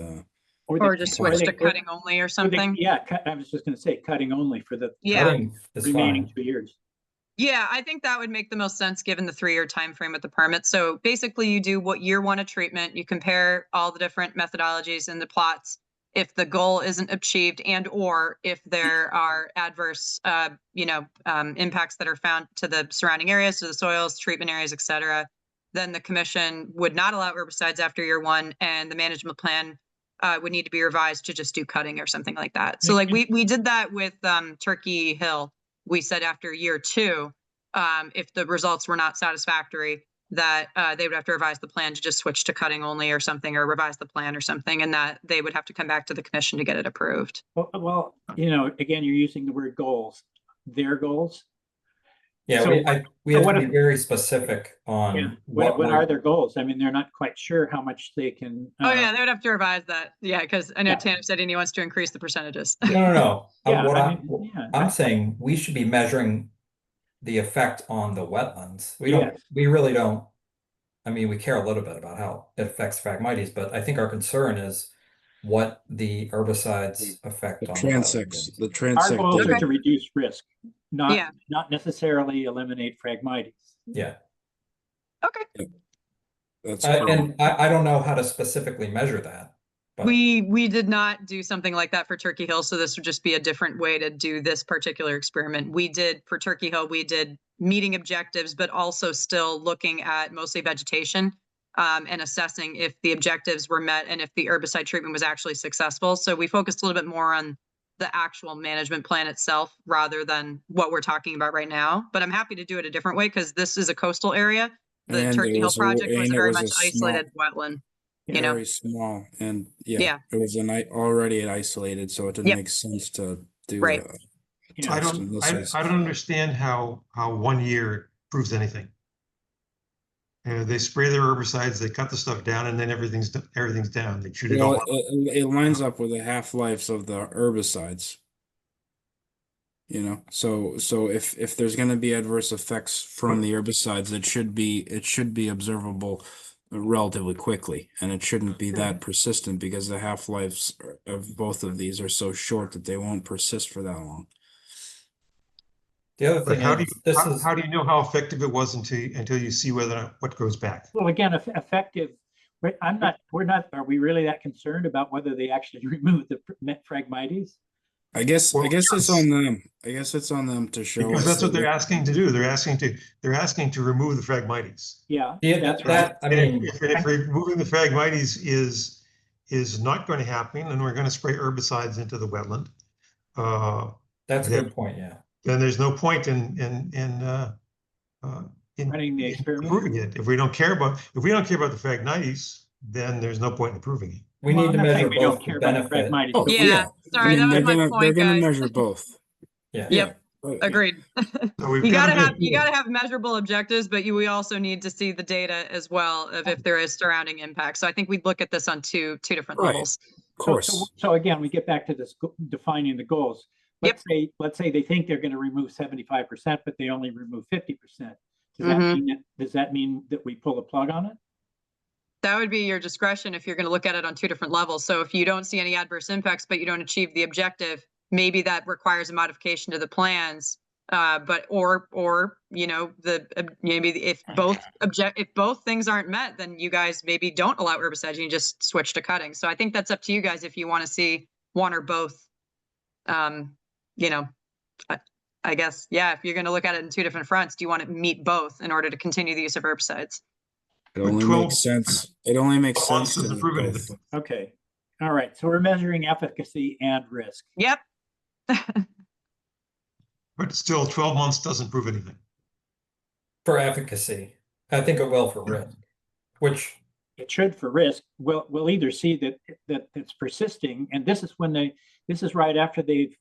Or just switch to cutting only or something. Yeah, I was just going to say cutting only for the Yeah. Cutting is remaining fine. 2 years. Yeah, I think that would make the most sense given the 3-year time frame with the permit. So basically you do what year one of treatment, you compare all the different methodologies and the plots. If the goal isn't achieved and or if there are adverse impacts that are found to the surrounding areas, to the soils, treatment areas, et cetera, then the commission would not allow herbicides after year one, and the management plan would need to be revised to just do cutting or something like that. So like we did that with Turkey Hill. We said after year 2, if the results were not satisfactory, that they would have to revise the plan to just switch to cutting only or something, or revise the plan or something, and that they would have to come back to the commission to get it approved. Well, again, you're using the word goals, their goals. Yeah, So- we so have what to be if- very specific on What are their goals? I mean, they're not quite sure how much they can. Oh yeah, they would have to revise that. Yeah, because I know Yeah. Tanner said he wants to increase the percentages. No. Yeah, I'm saying we should be measuring the effect on the wetlands. Yes. We really don't. I mean, we care a little bit about how it affects Phragmites, but I think our concern is what the herbicides affect the on transects, the Our transect goals are data. to reduce risk, Yeah. not necessarily eliminate Phragmites. Yeah. Okay. That's And I don't know how to specifically measure that. But We did not do something like that for Turkey Hill, so this would just be a different way to do this particular experiment. We did for Turkey Hill, we did meeting objectives, but also still looking at mostly vegetation and assessing if the objectives were met and if the herbicide treatment was actually successful. So we focused a little bit more on the actual management plan itself rather than what we're talking about right now. But I'm happy to do it a different way because this is a coastal area. The And Turkey it Hill was a- project was and a it very was a much small- isolated wetland. You know, very small, and Yeah. it was already isolated, so it didn't Yep. make sense to do Right. the I test don't, unless I, it's- I don't understand how 1 year proves anything. They spray their herbicides, they cut the stuff down, and then everything's down. They shoot it all Well, out. it lines up with the half-lives of the herbicides. So if there's going to be adverse effects from the herbicides, it should be observable relatively quickly, and it shouldn't be that persistent because the half-lives of both of these are so short that they won't persist for that long. the other But thing how do is, you, how do you know how effective it was until you see what goes back? Well, again, effective. Are we really that concerned about whether they actually remove the Phragmites? I guess Well, it's on them. I guess it's on them to show Because us that's what that they're asking to do. They're asking to remove the Phragmites. Yeah, Yeah, that's right. I mean, If removing the Phragmites is not going to happen, and we're going to spray herbicides into the wetland, that's a then- good point. Yeah. then there's no point in in Running the in experiment? approving it. If we don't care about the Phragmites, then there's no point in approving it. We Well, need I'm to not saying measure we don't both the care about the benefit. Phragmites, Oh, but we- Yeah, sorry, that was my they're point, gonna guys. measure both. Yeah. Yep. But- Agreed. So we've You got gotta to have, you gotta have measurable objectives, but we also need to see the data as well of if there is surrounding impact. So I think we'd look at this on two different Right. levels. Of course. So again, we get back to this defining the goals. Let's say they think they're gonna remove 75%, but they only remove 50%. Does that mean that we pull the plug on it? That would be your discretion if you're gonna look at it on two different levels. So if you don't see any adverse impacts, but you don't achieve the objective, maybe that requires a modification to the plans. Or maybe if both things aren't met, then you guys maybe don't allow herbicides and you just switch to cutting. So I think that's up to you guys if you want to see one or both. I guess, yeah, if you're going to look at it in two different fronts, do you want to meet both in order to continue the use of herbicides? It only 12 makes sense. It only makes 12 months sense to doesn't do prove both. anything. Okay, all right, so we're measuring efficacy and risk. Yep. But still, 12 months doesn't prove anything. For efficacy. I think it will for risk, which It should for risk. We'll either see that it's persisting, and this is right after they've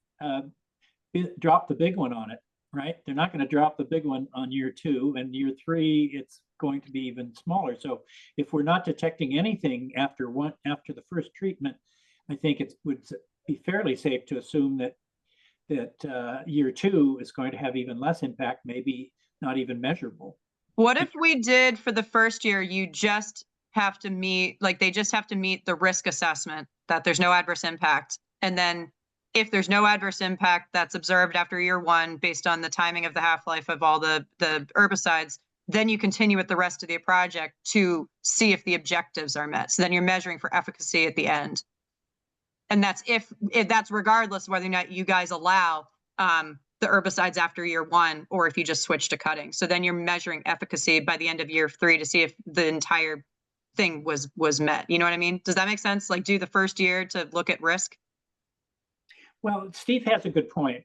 dropped the big one on it, right? They're not going to drop the big one on year 2, and year 3 it's going to be even smaller. So if we're not detecting anything after the first treatment, I think it would be fairly safe to assume that year 2 is going to have even less impact, maybe not even measurable. What if we did for the first year, you just have to meet, like they just have to meet the risk assessment that there's no adverse impact. And then if there's no adverse impact that's observed after year 1, based on the timing of the half-life of all the herbicides, then you continue with the rest of the project to see if the objectives are met. So then you're measuring for efficacy at the end. And that's if that's regardless of whether or not you guys allow the herbicides after year 1, or if you just switch to cutting. So then you're measuring efficacy by the end of year 3 to see if the entire thing was met. You know what I mean? Does that make sense? Like do the first year to look at risk? Well, Steve has a good point.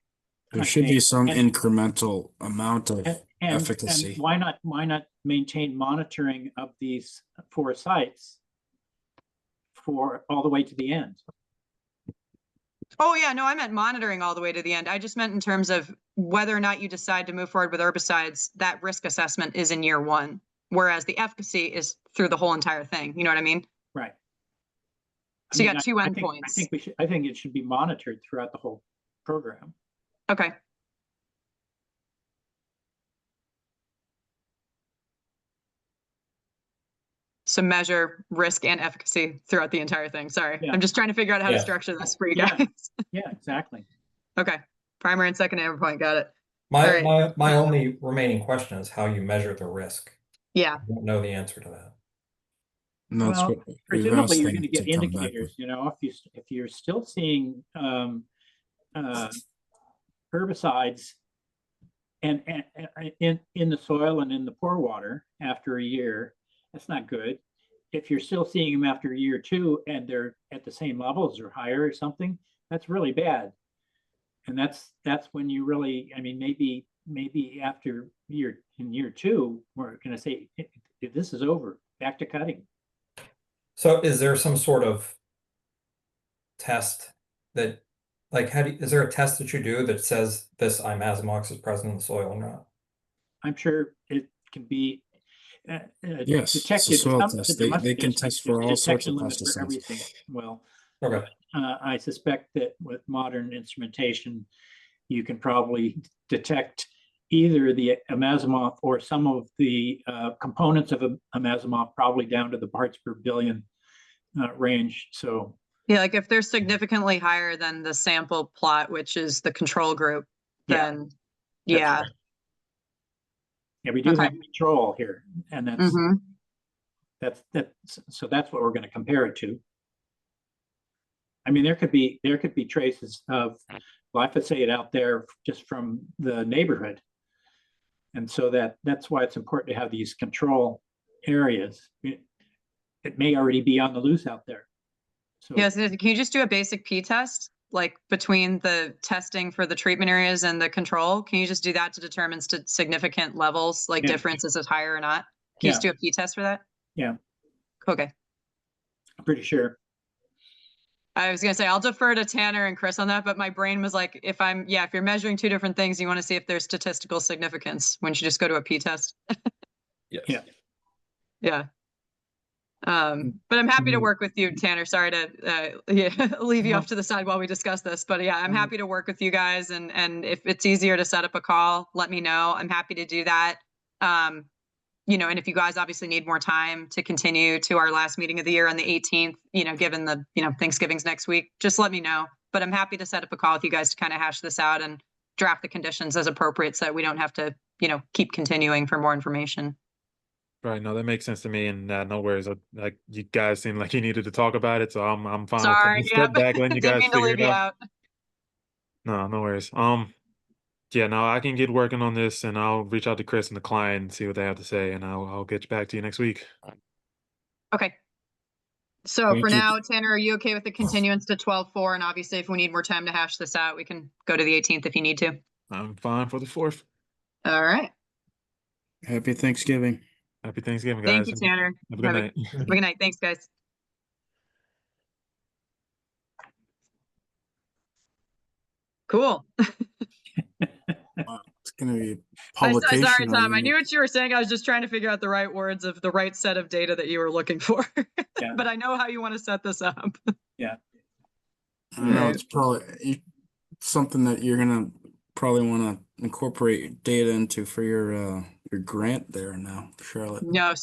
There I should be think, some and- incremental amount of and efficacy. why not maintain monitoring of these 4 sites for all the way to the end? Oh yeah, no, I meant monitoring all the way to the end. I just meant in terms of whether or not you decide to move forward with herbicides, that risk assessment is in year 1, whereas the efficacy is through the whole entire thing. You know what I mean? Right. So you got two I think endpoints. I think it should be monitored throughout the whole program. Okay. So measure risk and efficacy throughout the entire thing. Sorry, Yeah. I'm just trying to figure out how to Yeah. structure this for you Yeah. guys. Yeah, exactly. Okay, primary and secondary endpoint, got it. my Alright. my only remaining question is how you measure the risk. Yeah, I don't know the answer to that. And that's Well, what we've Presumably, asked you're them going to get to come back with. indicators, if you're still seeing herbicides and in the soil and in the pore water after a year, that's not good. If you're still seeing them after year 2 and they're at the same levels or higher or something, that's really bad. And that's when you really, I mean, maybe after year 2, we're going to say, this is over, back to cutting. So is there some sort of test that, like, is there a test that you do that says this imazamox is present in the soil or not? I'm sure it can be Yes, it's a detected. soil Some- test. there They must be a can test for all sorts detection of limit for pesticides. everything. Well, Okay. I suspect that with modern instrumentation, you can probably detect either the imazamoth or some of the components of imazamoth, probably down to the parts per billion range. So yeah, like if they're significantly higher than the sample plot, which is the control group, Yeah, then that's yeah. right. Yeah, we do Okay. have control here, and Mhm. so that's what we're going to compare it to. I mean, there could be traces of glyphosate out there just from the neighborhood. And so that's why it's important to have these control areas. It may already be on the loose out there. So Yes, can you just do a basic P test? like between the testing for the treatment areas and the control? Can you just do that to determine significant levels, like Yeah. differences is higher or not? Can you just do a p-test for that? Yeah. Okay. I'm pretty sure. I was gonna say, I'll defer to Tanner and Chris on that, but my brain was like, if you're measuring two different things, you want to see if there's statistical significance. Wouldn't you just go to a p-test? Yes. Yeah. Yeah. But I'm happy to work with you, Tanner. Sorry to leave you off to the side while we discuss this, but yeah, I'm happy to work with you guys. And if it's easier to set up a call, let me know. I'm happy to do that. And if you guys obviously need more time to continue to our last meeting of the year on the 18th, given the, Thanksgiving's next week, just let me know. But I'm happy to set up a call with you guys to kind of hash this out and draft the conditions as appropriate so that we don't have to, keep continuing for more information. Right. No, that makes sense to me. And no worries. Like you guys seem like you needed to talk about it, so I'm fine Sorry, with taking a step back, letting you Didn't guys mean to figure leave it you out. out. No, no worries. Yeah, no, I can get working on this, and I'll reach out to Chris and the client and see what they have to say, and I'll get back to you next week. Okay. So Thank for you. now, Tanner, are you okay with the continuance to 12/4? And obviously, if we need more time to hash this out, we can go to the 18th if you need to. I'm fine for the 4th. All right. Happy Thanksgiving. Happy Thanksgiving, Thank guys. you, Tanner. Have a good night. Have a good night. Thanks, guys. Cool. It's gonna be a Sorry, publication. Tom. I on knew what you were saying. I was just trying to figure out the right words of the right set of data that you were looking for. Yeah. But I know how you want to set this up. I know it's probably something that you're gonna probably want to incorporate data into for your grant there now, Charlotte. No,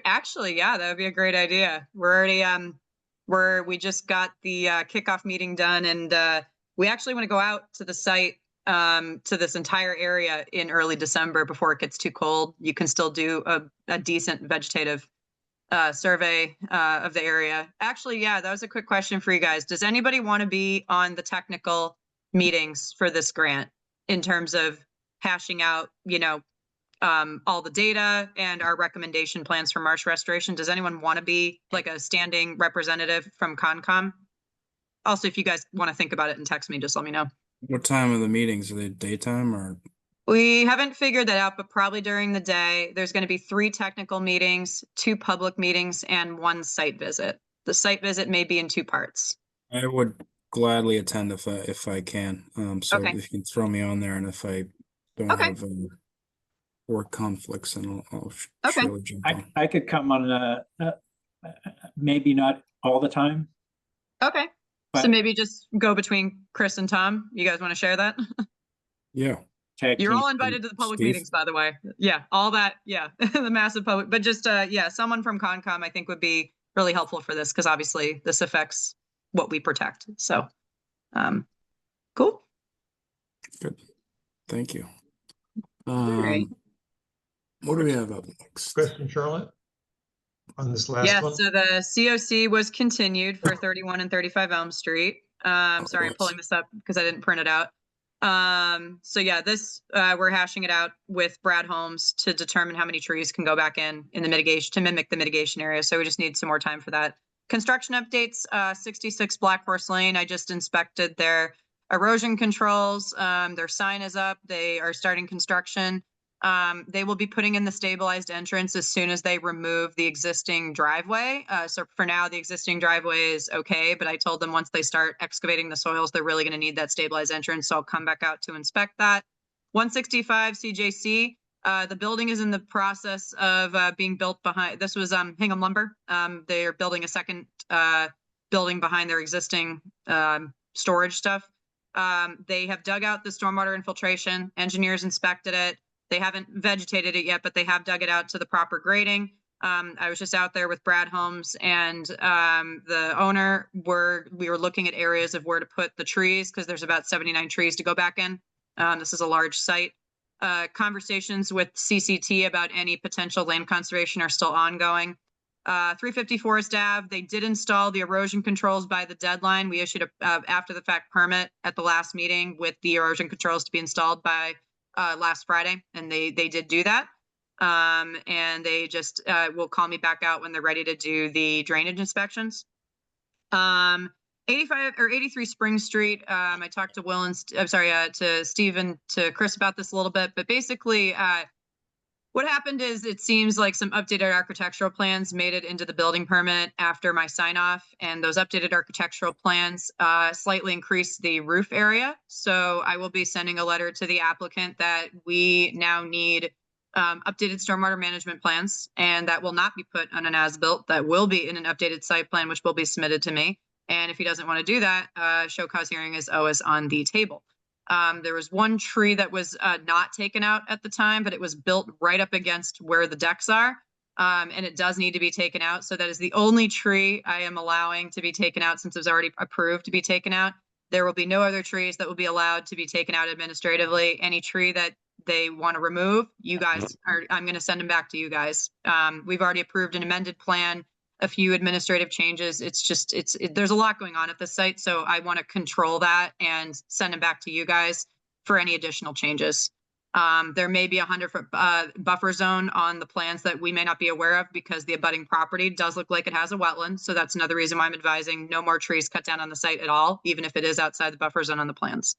actually, yeah, that would be a great idea. We're already we just got the kickoff meeting done, and we actually want to go out to the site to this entire area in early December before it gets too cold. You can still do a decent vegetative survey of the area. Actually, yeah, that was a quick question for you guys. Does anybody want to be on the technical meetings for this grant in terms of hashing out, all the data and our recommendation plans for marsh restoration? Does anyone want to be like a standing representative from Concom? Also, if you guys want to think about it and text me, just let me know. What time are the meetings? Are they daytime or? We haven't figured that out, but probably during the day. There's going to be 3 technical meetings, 2 public meetings, and 1 site visit. The site visit may be in 2 parts. I would gladly attend if I can. So Okay. if you can throw me on there, and if I don't Okay. have work conflicts, then I'll Okay. surely jump on. I could come on maybe not all the time. Okay. So But- maybe just go between Chris and Tom. You guys want to share that? Yeah. Tag You're team. all invited to the public Steve? meetings, by the way. Yeah, all that. Yeah, the massive public. But just someone from Concom I think would be really helpful for this because obviously this affects what we protect. So, cool. Good. Thank you. right. What do we have up next? Chris and Charlotte? On this last Yes, one? so the COC was continued for 31 and 35 Elm Street. Sorry, I'm pulling this up because I didn't print it out. So yeah, this we're hashing it out with Brad Holmes to determine how many trees can go back in the mitigation to mimic the mitigation area. So we just need some more time for that. Construction updates, 66 Black Horse Lane. I just inspected their erosion controls. Their sign is up. They are starting construction. They will be putting in the stabilized entrance as soon as they remove the existing driveway. So for now, the existing driveway is okay, but I told them once they start excavating the soils, they're really going to need that stabilized entrance. So I'll come back out to inspect that. 165 CJC, the building is in the process of being built behind. This was Hingham Lumber. They are building a second building behind their existing storage stuff. They have dug out the stormwater infiltration. Engineers inspected it. They haven't vegetated it yet, but they have dug it out to the proper grading. I was just out there with Brad Holmes and the owner. We were looking at areas of where to put the trees because there's about 79 trees to go back in. This is a large site. Conversations with CCT about any potential land conservation are still ongoing. 350 Forest Ave, they did install the erosion controls by the deadline. We issued a after the fact permit at the last meeting with the erosion controls to be installed by last Friday, and they did do that. And they just will call me back out when they're ready to do the drainage inspections. 85 or 83 Spring Street. I talked to Will and I'm sorry, to Steve and to Chris about this a little bit, but basically, what happened is it seems like some updated architectural plans made it into the building permit after my sign off, and those updated architectural plans slightly increased the roof area. So I will be sending a letter to the applicant that we now need updated stormwater management plans, and that will not be put on an as-built. That will be in an updated site plan, which will be submitted to me. And if he doesn't want to do that, show cause hearing is always on the table. There was one tree that was not taken out at the time, but it was built right up against where the decks are. And it does need to be taken out. So that is the only tree I am allowing to be taken out since it was already approved to be taken out. There will be no other trees that will be allowed to be taken out administratively. Any tree that they want to remove, you guys are, I'm going to send them back to you guys. We've already approved an amended plan, a few administrative changes. It's just, there's a lot going on at the site. So I want to control that and send them back to you guys for any additional changes. There may be 100-foot buffer zone on the plans that we may not be aware of because the abutting property does look like it has a wetland. So that's another reason why I'm advising no more trees cut down on the site at all, even if it is outside the buffer zone on the plans.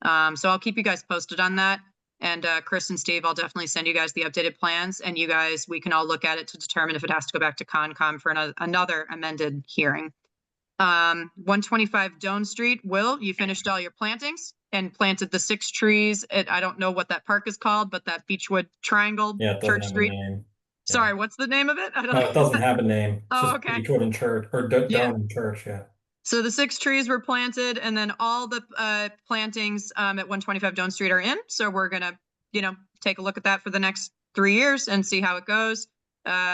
So I'll keep you guys posted on that. And Chris and Steve, I'll definitely send you guys the updated plans, and you guys, we can all look at it to determine if it has to go back to Concom for another amended hearing. 125 Doan Street, Will, you finished all your plantings and planted the 6 trees at, I don't know what that park is called, but that Beechwood Triangle, Yeah, it doesn't Church have a Street. name. Sorry, what's the name of it? I don't No, know. it doesn't have a name. It's Oh, just okay. Beechwood and Church, or Yeah. Down and Church, yeah. So the 6 trees were planted, and then all the plantings at 125 Doan Street are in. So we're gonna, take a look at that for the next 3 years and see how it goes.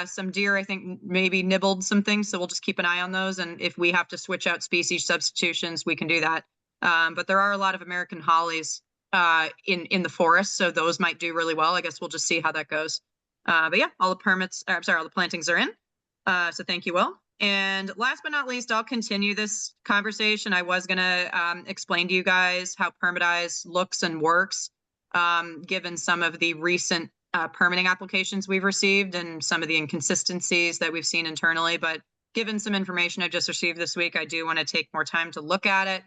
Some deer, I think, maybe nibbled some things, so we'll just keep an eye on those. And if we have to switch out species substitutions, we can do that. But there are a lot of American hollies in the forest, so those might do really well. I guess we'll just see how that goes. But yeah, all the permits, all the plantings are in. So thank you, Will. And last but not least, I'll continue this conversation. I was gonna explain to you guys how Permitize looks and works, given some of the recent permitting applications we've received and some of the inconsistencies that we've seen internally. But given some information I just received this week, I do want to take more time to look at it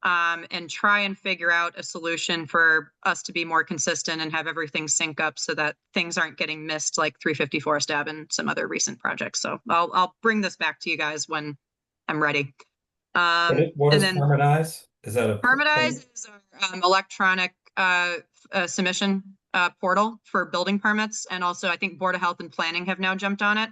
and try and figure out a solution for us to be more consistent and have everything sync up so that things aren't getting missed like 350 Forest Ave and some other recent projects. So I'll bring this back to you guys when I'm ready. What is Permitize? Is that a Permitize is our electronic submission portal for building permits. And also I think Board of Health and Planning have now jumped on it.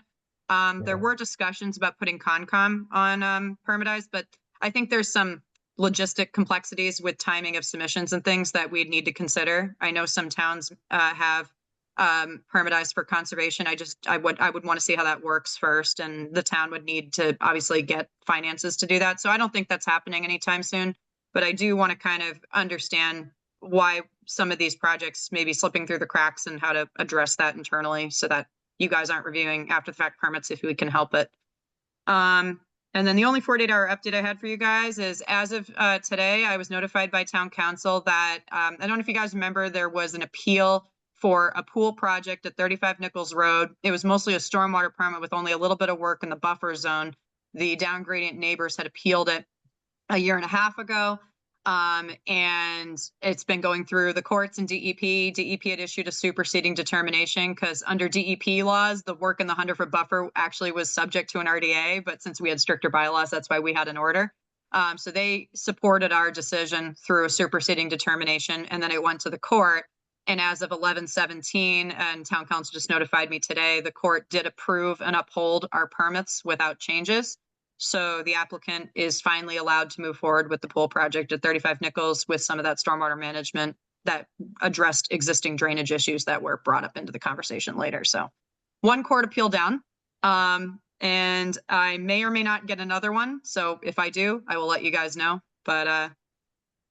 There were discussions about putting Concom on Permitize, but I think there's some logistic complexities with timing of submissions and things that we'd need to consider. I know some towns have Permitize for conservation. I would want to see how that works first, and the town would need to obviously get finances to do that. So I don't think that's happening anytime soon, but I do want to kind of understand why some of these projects may be slipping through the cracks and how to address that internally so that you guys aren't reviewing after the fact permits if we can help it. And then the only 48-hour update I had for you guys is as of today, I was notified by town council that, I don't know if you guys remember, there was an appeal for a pool project at 35 Nichols Road. It was mostly a stormwater permit with only a little bit of work in the buffer zone. The downgradient neighbors had appealed it a 1.5 years ago. And it's been going through the courts and DEP. DEP had issued a superseding determination because under DEP laws, the work in the 100-foot buffer actually was subject to an RDA, but since we had stricter bylaws, that's why we had an order. So they supported our decision through a superseding determination, and then it went to the court. And as of 11/17, and town council just notified me today, the court did approve and uphold our permits without changes. So the applicant is finally allowed to move forward with the pool project at 35 Nichols with some of that stormwater management that addressed existing drainage issues that were brought up into the conversation later. So one court appeal down, and I may or may not get another one. So if I do, I will let you guys know. But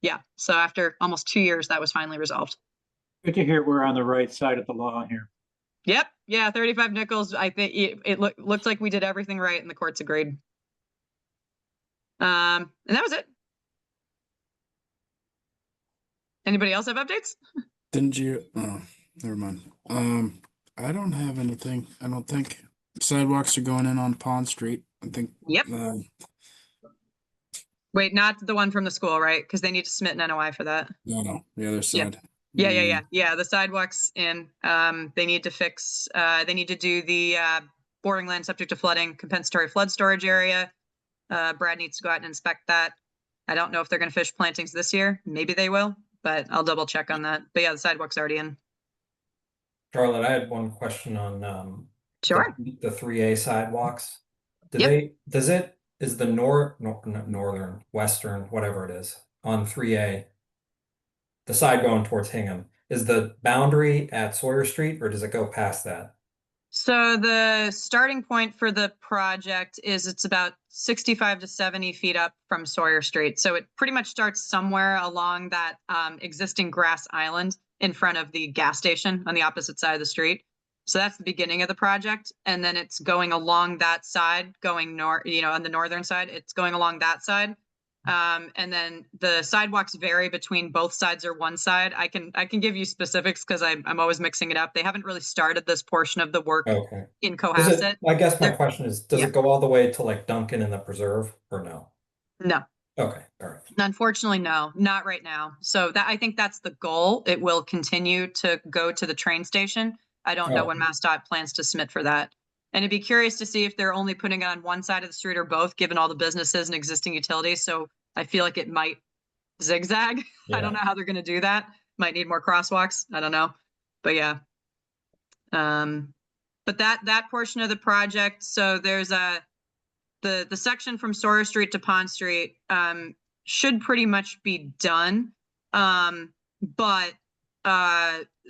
yeah, so after almost 2 years, that was finally resolved. Good to hear we're on the right side of the law here. Yep. Yeah. 35 Nichols. I think it looked like we did everything right and the courts agreed. And that was it. Anybody else have updates? Didn't you? Oh, never mind. I don't have anything. I don't think sidewalks are going in on Pond Street. I think. Yep. Wait, not the one from the school, right? Because they need to submit an NOI for that. No, the other side. Yeah, the sidewalks in, they need to fix, they need to do the, bordering land subject to flooding, compensatory flood storage area. Brad needs to go out and inspect that. I don't know if they're gonna finish plantings this year. Maybe they will, but I'll double check on that. But yeah, the sidewalk's already in. Charlotte, I had one question on Sure. the 3A sidewalks. Yep. Is the northern, western, whatever it is, on 3A, the side going towards Hingham, is the boundary at Sawyer Street, or does it go past that? So the starting point for the project is it's about 65 to 70 feet up from Sawyer Street. So it pretty much starts somewhere along that existing grass island in front of the gas station on the opposite side of the street. So that's the beginning of the project. And then it's going along that side, going north, on the northern side, it's going along that side. And then the sidewalks vary between both sides or one side. I can give you specifics because I'm always mixing it up. They haven't really started this portion of the work Okay. in Cohasset. I guess my They're- question is, does yeah. it go all the way to like Duncan in the preserve or no? No, Okay, all right. unfortunately, no, not right now. So that I think that's the goal. It will continue to go to the train station. I don't know when MassDOT plans to submit for that. And I'd be curious to see if they're only putting it on one side of the street or both, given all the businesses and existing utilities. So I feel like it might zigzag. I don't know how they're going to do that. Might need more crosswalks. I don't know. But yeah. But that portion of the project, so there's the section from Sawyer Street to Pond Street should pretty much be done. But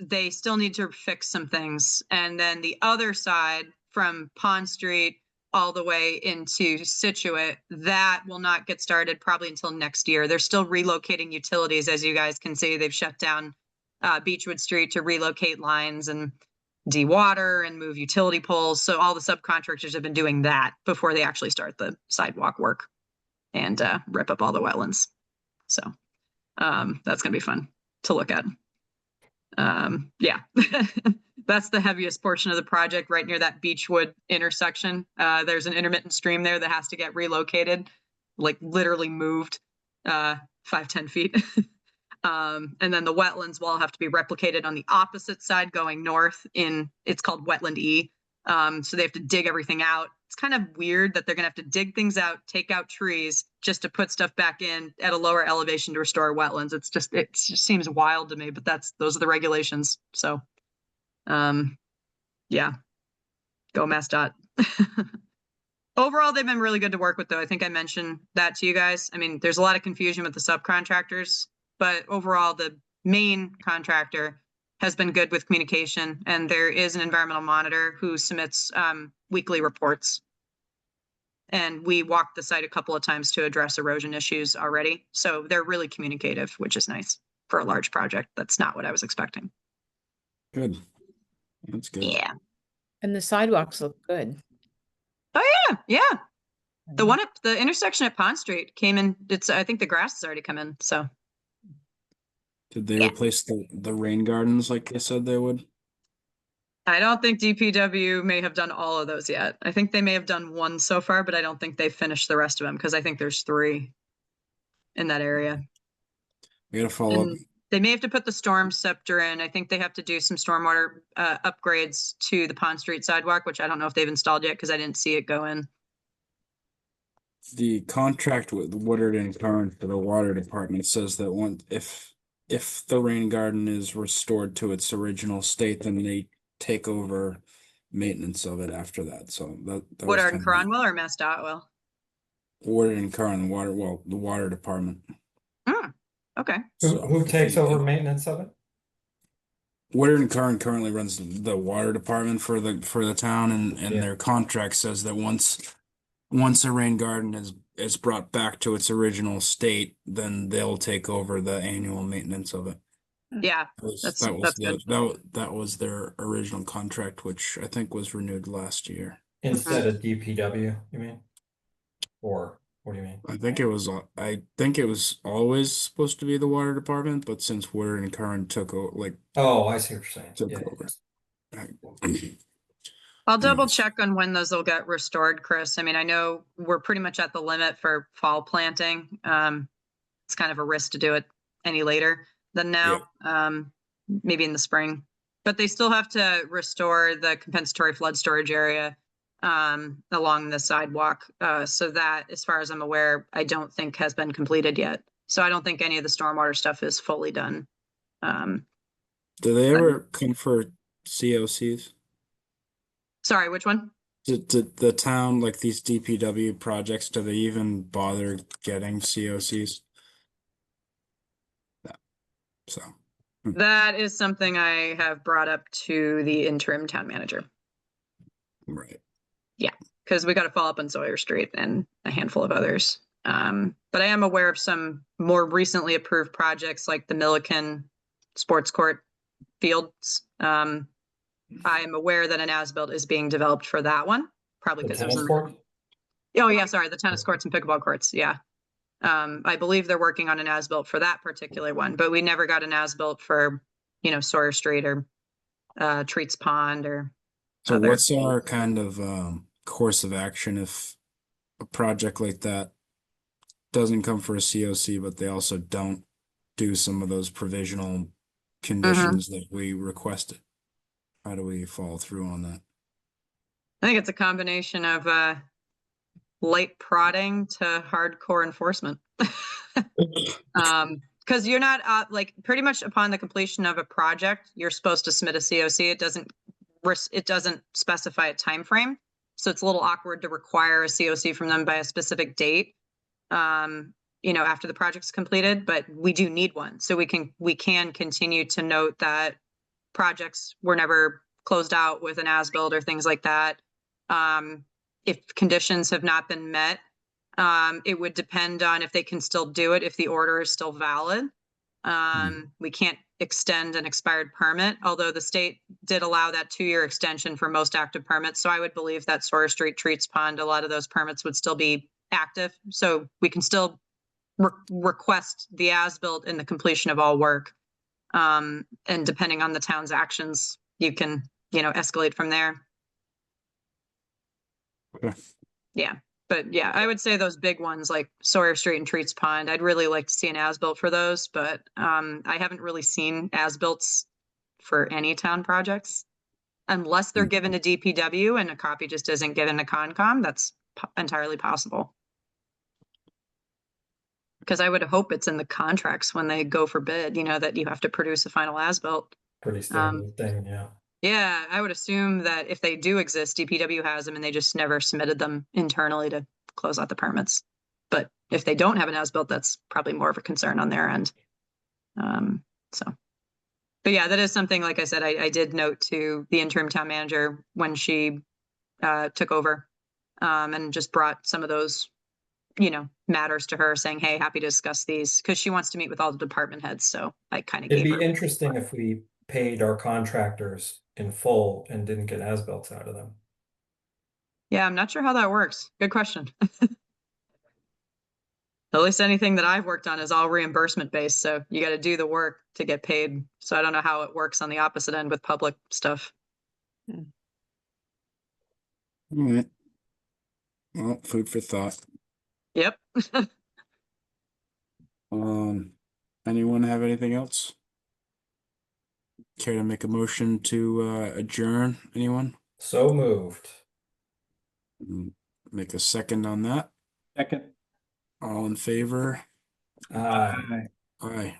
they still need to fix some things. And then the other side from Pond Street all the way into Situate, that will not get started probably until next year. They're still relocating utilities. As you guys can see, they've shut down Beechwood Street to relocate lines and de-water and move utility poles. So all the subcontractors have been doing that before they actually start the sidewalk work and rip up all the wetlands. So that's going to be fun to look at. Yeah, that's the heaviest portion of the project right near that Beechwood intersection. There's an intermittent stream there that has to get relocated, like literally moved 5-10 feet. And then the wetlands will all have to be replicated on the opposite side going north it's called Wetland E. So they have to dig everything out. It's kind of weird that they're gonna have to dig things out, take out trees just to put stuff back in at a lower elevation to restore wetlands. It just seems wild to me, but those are the regulations. So, yeah, go MassDOT. Overall, they've been really good to work with, though. I think I mentioned that to you guys. I mean, there's a lot of confusion with the subcontractors, but overall, the main contractor has been good with communication, and there is an environmental monitor who submits weekly reports. And we walked the site a couple of times to address erosion issues already. So they're really communicative, which is nice for a large project. That's not what I was expecting. Good. That's good. Yeah. And the sidewalks look good. Oh yeah. The one at the intersection at Pond Street came in. I think the grass has already come in. So Did they replace the rain gardens like they said they would? I don't think DPW may have done all of those yet. I think they may have done one so far, but I don't think they finished the rest of them because I think there's 3 in that area. We gotta follow up. And they may have to put the storm scepter in. I think they have to do some stormwater upgrades to the Pond Street sidewalk, which I don't know if they've installed yet because I didn't see it go in. The contract with Woodard and Curran for the water department says that if the rain garden is restored to its original state, then they take over maintenance of it after that. So that was Woodard kind and of- Cronwell or MassDOT will? Woodard and Curran, the water department. Okay. Who takes over maintenance of it? Woodard and Curran currently runs the water department for the town, and their contract says that once a rain garden is brought back to its original state, then they'll take over the annual maintenance of it. Yeah, that's good. That was their original contract, which I think was renewed last year. Instead of DPW, you mean? Or what do you mean? I think it was always supposed to be the water department, but since Woodard and Curran took over, Oh, I see what you're saying. took Yeah. over. I'll double Thanks. check on when those will get restored, Chris. I mean, I know we're pretty much at the limit for fall planting. It's kind of a risk to do it any later than now, maybe in the spring. But they still have to restore the compensatory flood storage area along the sidewalk. So that, as far as I'm aware, I don't think has been completed yet. So I don't think any of the stormwater stuff is fully done. Do they ever come for COCs? Sorry, which one? Did the town, like these DPW projects, do they even bother getting COCs? No. So, That is something I have brought up to the interim town manager, right. because we got to follow up on Sawyer Street and a handful of others. But I am aware of some more recently approved projects like the Milliken Sports Court fields. I'm aware that an as-built is being developed for that one, probably The because it was. tennis court? Oh, yeah, sorry, the tennis courts and pickleball courts, yeah. I believe they're working on an as-built for that particular one, but we never got an as-built for, Sawyer Street or Treats Pond or So other. what's our kind of course of action if a project like that doesn't come for a COC, but they also don't do some of those provisional conditions that we requested? How do we follow through on that? I think it's a combination of light prodding to hardcore enforcement. Because you're not like pretty much upon the completion of a project, you're supposed to submit a COC. It doesn't specify a time frame, so it's a little awkward to require a COC from them by a specific date. After the project's completed, but we do need one, so we can continue to note that projects were never closed out with an as-built or things like that. If conditions have not been met, it would depend on if they can still do it, if the order is still valid. We can't extend an expired permit, although the state did allow that 2-year extension for most active permits. So I would believe that Sawyer Street, Treats Pond, a lot of those permits would still be active. So we can still request the as-built and the completion of all work. And depending on the town's actions, you can, escalate from there. Okay. Yeah. But yeah, I would say those big ones like Sawyer Street and Treats Pond, I'd really like to see an as-built for those, but I haven't really seen as-builts for any town projects. Unless they're given to DPW and a copy just isn't given to Concom, that's entirely possible. Because I would hope it's in the contracts when they go for bid, that you have to produce a final as-built. Pretty standard thing, yeah. Yeah, I would assume that if they do exist, DPW has them and they just never submitted them internally to close out the permits. But if they don't have an as-built, that's probably more of a concern on their end. But yeah, that is something, like I said, I did note to the interim town manager when she took over and just brought some of those, matters to her saying, hey, happy to discuss these, because she wants to meet with all the department heads. So I kind of It'd gave be her. interesting if we paid our contractors in full and didn't get as-built out of them. Yeah, I'm not sure how that works. Good question. At least anything that I've worked on is all reimbursement based. So you got to do the work to get paid. So I don't know how it works on the opposite end with public stuff. All right. Well, food for thought. Yep. Anyone have anything else? Care to make a motion to adjourn? Anyone? So moved. Make a second on that. Second. All in favor? Aye. Aye.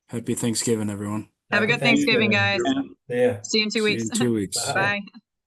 Happy Thanksgiving, everyone. Have a Happy good Thanksgiving, guys. Yeah. See you in 2 See you weeks. in 2 weeks. Bye. Bye.